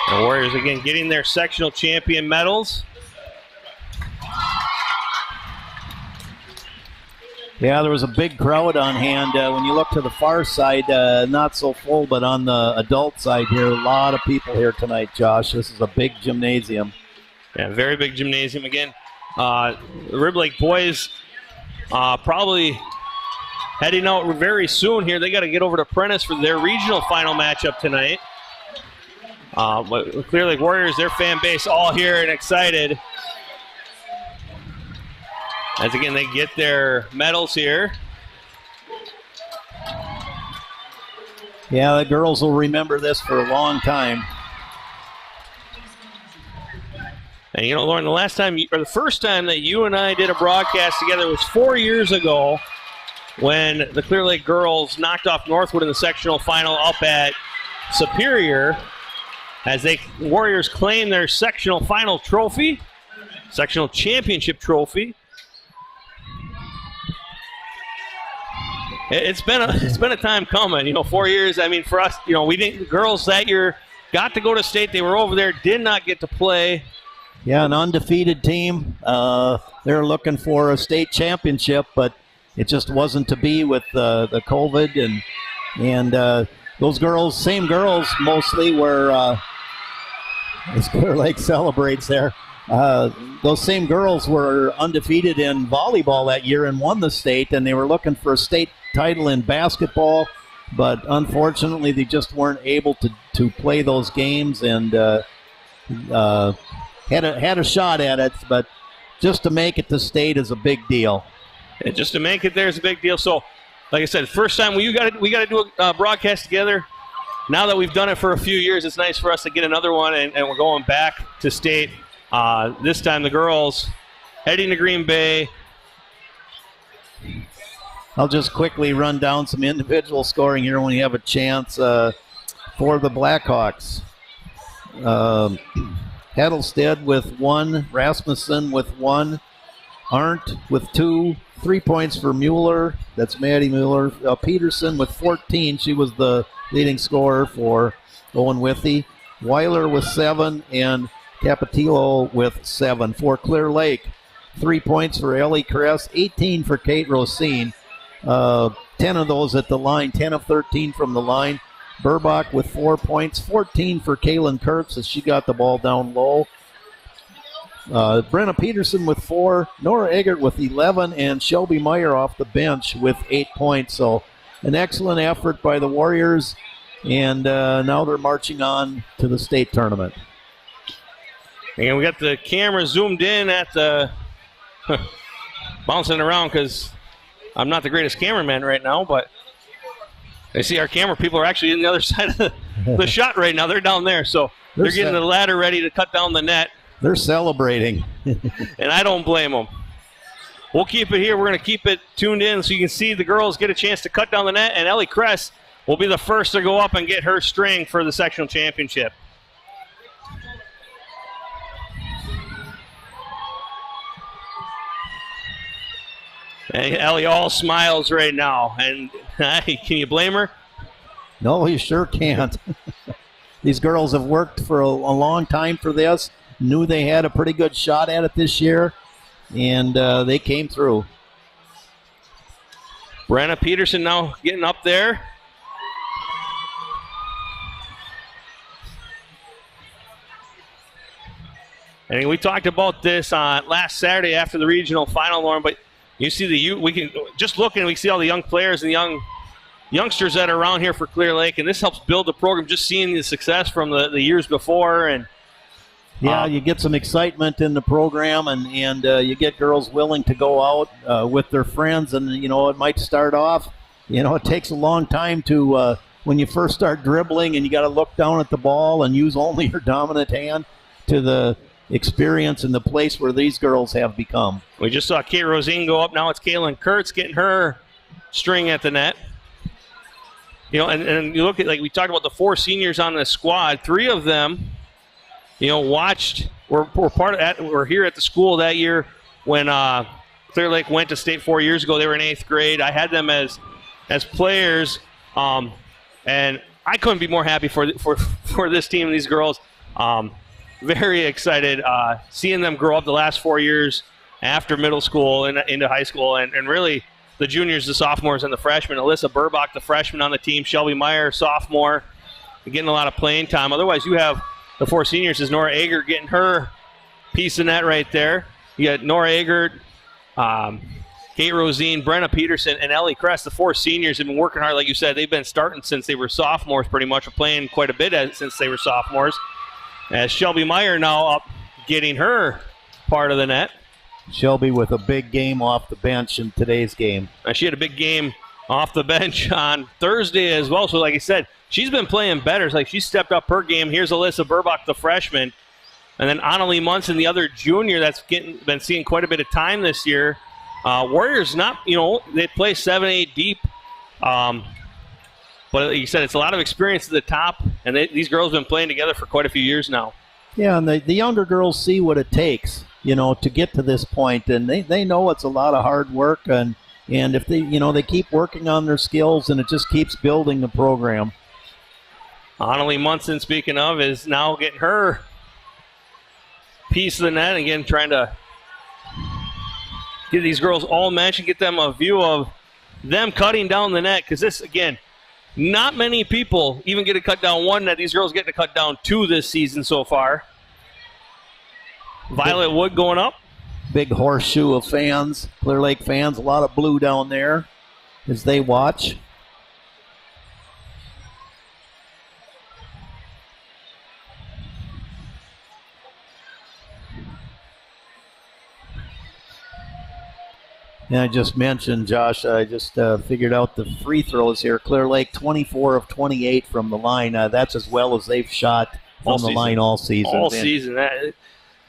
S1: The Warriors again getting their sectional champion medals.
S2: Yeah, there was a big crowd on hand. When you look to the far side, not so full, but on the adult side here, a lot of people here tonight, Josh. This is a big gymnasium.
S1: Yeah, very big gymnasium again. The Rib Lake boys probably heading out very soon here. They got to get over to Prentice for their regional final matchup tonight. But Clear Lake Warriors, their fan base all here and excited. As again, they get their medals here.
S2: Yeah, the girls will remember this for a long time.
S1: And Lauren, the first time that you and I did a broadcast together was 4 years ago when the Clear Lake girls knocked off Northwood in the sectional final up at Superior as the Warriors claim their sectional final trophy, sectional championship trophy. It's been a time coming, 4 years. I mean, for us, we didn't. The girls that year got to go to state. They were over there, did not get to play.
S2: Yeah, an undefeated team. They're looking for a state championship, but it just wasn't to be with the COVID and those girls, same girls mostly, were as Clear Lake celebrates there. Those same girls were undefeated in volleyball that year and won the state, and they were looking for a state title in basketball, but unfortunately they just weren't able to play those games and had a shot at it, but just to make it to state is a big deal.
S1: And just to make it there is a big deal. So, like I said, first time we got to do a broadcast together. Now that we've done it for a few years, it's nice for us to get another one, and we're going back to state. This time the girls heading to Green Bay.
S2: I'll just quickly run down some individual scoring here when you have a chance for the Blackhawks. Heddlestead with 1, Rasmussen with 1, Arndt with 2, 3 points for Mueller. That's Maddie Mueller. Peterson with 14. She was the leading scorer for Owen-Withee. Weiler with 7 and Capitillo with 7 for Clear Lake. 3 points for Ellie Kress, 18 for Kate Rosine. 10 of those at the line, 10 of 13 from the line. Burbach with 4 points, 14 for Kaylin Kurtz as she got the ball down low. Brenna Peterson with 4, Nora Eggert with 11, and Shelby Meyer off the bench with 8 points. So an excellent effort by the Warriors, and now they're marching on to the state tournament.
S1: And we got the camera zoomed in at the bouncing around because I'm not the greatest cameraman right now, but I see our camera people are actually on the other side of the shot right now. They're down there, so they're getting the ladder ready to cut down the net.
S2: They're celebrating.
S1: And I don't blame them. We'll keep it here. We're going to keep it tuned in so you can see the girls get a chance to cut down the net, and Ellie Kress will be the first to go up and get her string for the sectional championship. And Ellie all smiles right now. And can you blame her?
S2: No, you sure can't. These girls have worked for a long time for this, knew they had a pretty good shot at it this year, and they came through.
S1: Brenna Peterson now getting up there. And we talked about this last Saturday after the regional final, Lauren, but you see we can just look and we see all the young players and the youngsters that are around here for Clear Lake, and this helps build the program, just seeing the success from the years before. And
S2: yeah, you get some excitement in the program, and you get girls willing to go out with their friends, and, it might start off, it takes a long time to, when you first start dribbling and you got to look down at the ball and use only your dominant hand, to the experience and the place where these girls have become.
S1: We just saw Kate Rosine go up. Now it's Kaylin Kurtz getting her string at the net. And you look at, like we talked about, the 4 seniors on the squad. 3 of them, were part of that. Were here at the school that year when Clear Lake went to state 4 years ago. They were in 8th grade. I had them as players, and I couldn't be more happy for this team and these girls. Very excited seeing them grow up the last 4 years after middle school and into high school, and really the juniors, the sophomores, and the freshmen. Alyssa Burbach, the freshman on the team. Shelby Meyer, sophomore, getting a lot of playing time. Otherwise, you have the 4 seniors. Is Nora Ager getting her piece of net right there. You got Nora Ager, Kate Rosine, Brenna Peterson, and Ellie Kress. The 4 seniors have been working hard. Like you said, they've been starting since they were sophomores pretty much, or playing quite a bit since they were sophomores. As Shelby Meyer now up getting her part of the net.
S2: Shelby with a big game off the bench in today's game.
S1: She had a big game off the bench on Thursday as well. So like I said, she's been playing better. It's like she stepped up her game. Here's Alyssa Burbach, the freshman. And then Annalie Munson, the other junior that's been seeing quite a bit of time this year. Warriors they play 7-8 deep. But like you said, it's a lot of experience at the top, and these girls have been playing together for quite a few years now.
S2: Yeah, and the younger girls see what it takes, to get to this point, and they know it's a lot of hard work, and if they keep working on their skills, and it just keeps building the program.
S1: Annalie Munson, speaking of, is now getting her piece of the net. Again, trying to get these girls all mentioned, get them a view of them cutting down the net, because this, again, not many people even get to cut down 1 net. These girls get to cut down 2 this season so far. Violet Wood going up.
S2: Big horseshoe of fans, Clear Lake fans, a lot of blue down there as they watch. And I just mentioned, Josh, I just figured out the free throws here. Clear Lake, 24 of 28 from the line. That's as well as they've shot from the line all season.
S1: All season.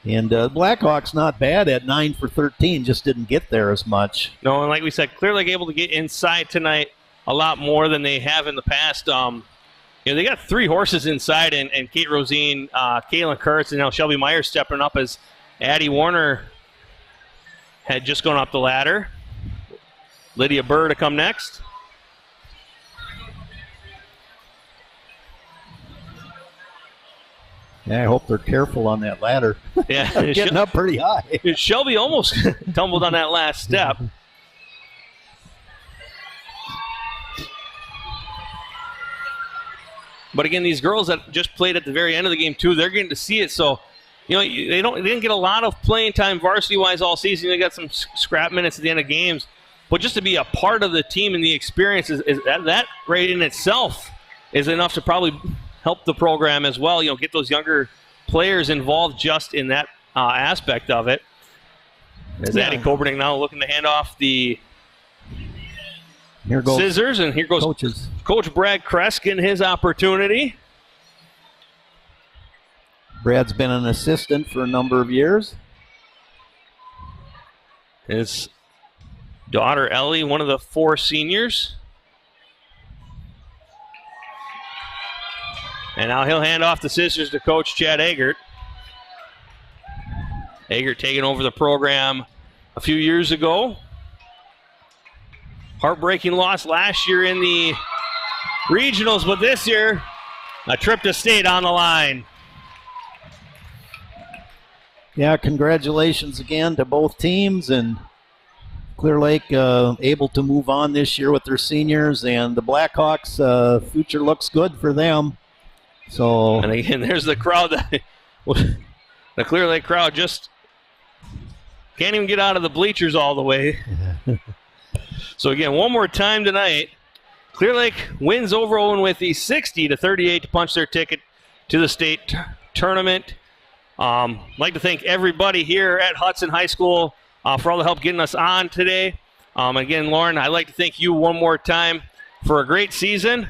S2: And Blackhawks not bad at 9 for 13, just didn't get there as much.
S1: No, and like we said, Clear Lake able to get inside tonight a lot more than they have in the past. They got 3 horses inside, and Kate Rosine, Kaylin Kurtz, and now Shelby Meyer stepping up as Addie Warner had just gone up the ladder. Lydia Burr to come next.
S2: Yeah, I hope they're careful on that ladder.
S1: Yeah,
S2: getting up pretty high.
S1: Shelby almost tumbled on that last step. But again, these girls that just played at the very end of the game too, they're getting to see it. So, they didn't get a lot of playing time varsity-wise all season. They got some scrap minutes at the end of games. But just to be a part of the team and the experience is that right in itself is enough to probably help the program as well. Get those younger players involved just in that aspect of it. As Addie Kobernick now looking to hand off the scissors, and here goes Coach Brad Kresk in his opportunity.
S2: Brad's been an assistant for a number of years.
S1: His daughter Ellie, one of the 4 seniors. And now he'll hand off the scissors to Coach Chad Agert. Agert taking over the program a few years ago. Heartbreaking loss last year in the regionals, but this year, a trip to state on the line.
S2: Yeah, congratulations again to both teams, and Clear Lake able to move on this year with their seniors, and the Blackhawks future looks good for them. So,
S1: and again, there's the crowd. The Clear Lake crowd just can't even get out of the bleachers all the way. So again, one more time tonight, Clear Lake wins over Owen-Withee 60-38 to punch their ticket to the state tournament. I'd like to thank everybody here at Hudson High School for all the help getting us on today. Again, Lauren, I'd like to thank you one more time for a great season.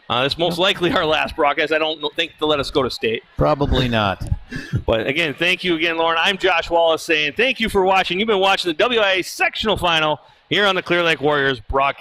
S1: This most likely our last broadcast. I don't think they'll let us go to state.
S2: probably not.
S1: But again, thank you again, Lauren. I'm Josh Wallace saying thank you for watching. You've been watching the WIAA sectional final here on the Clear Lake Warriors broadcast.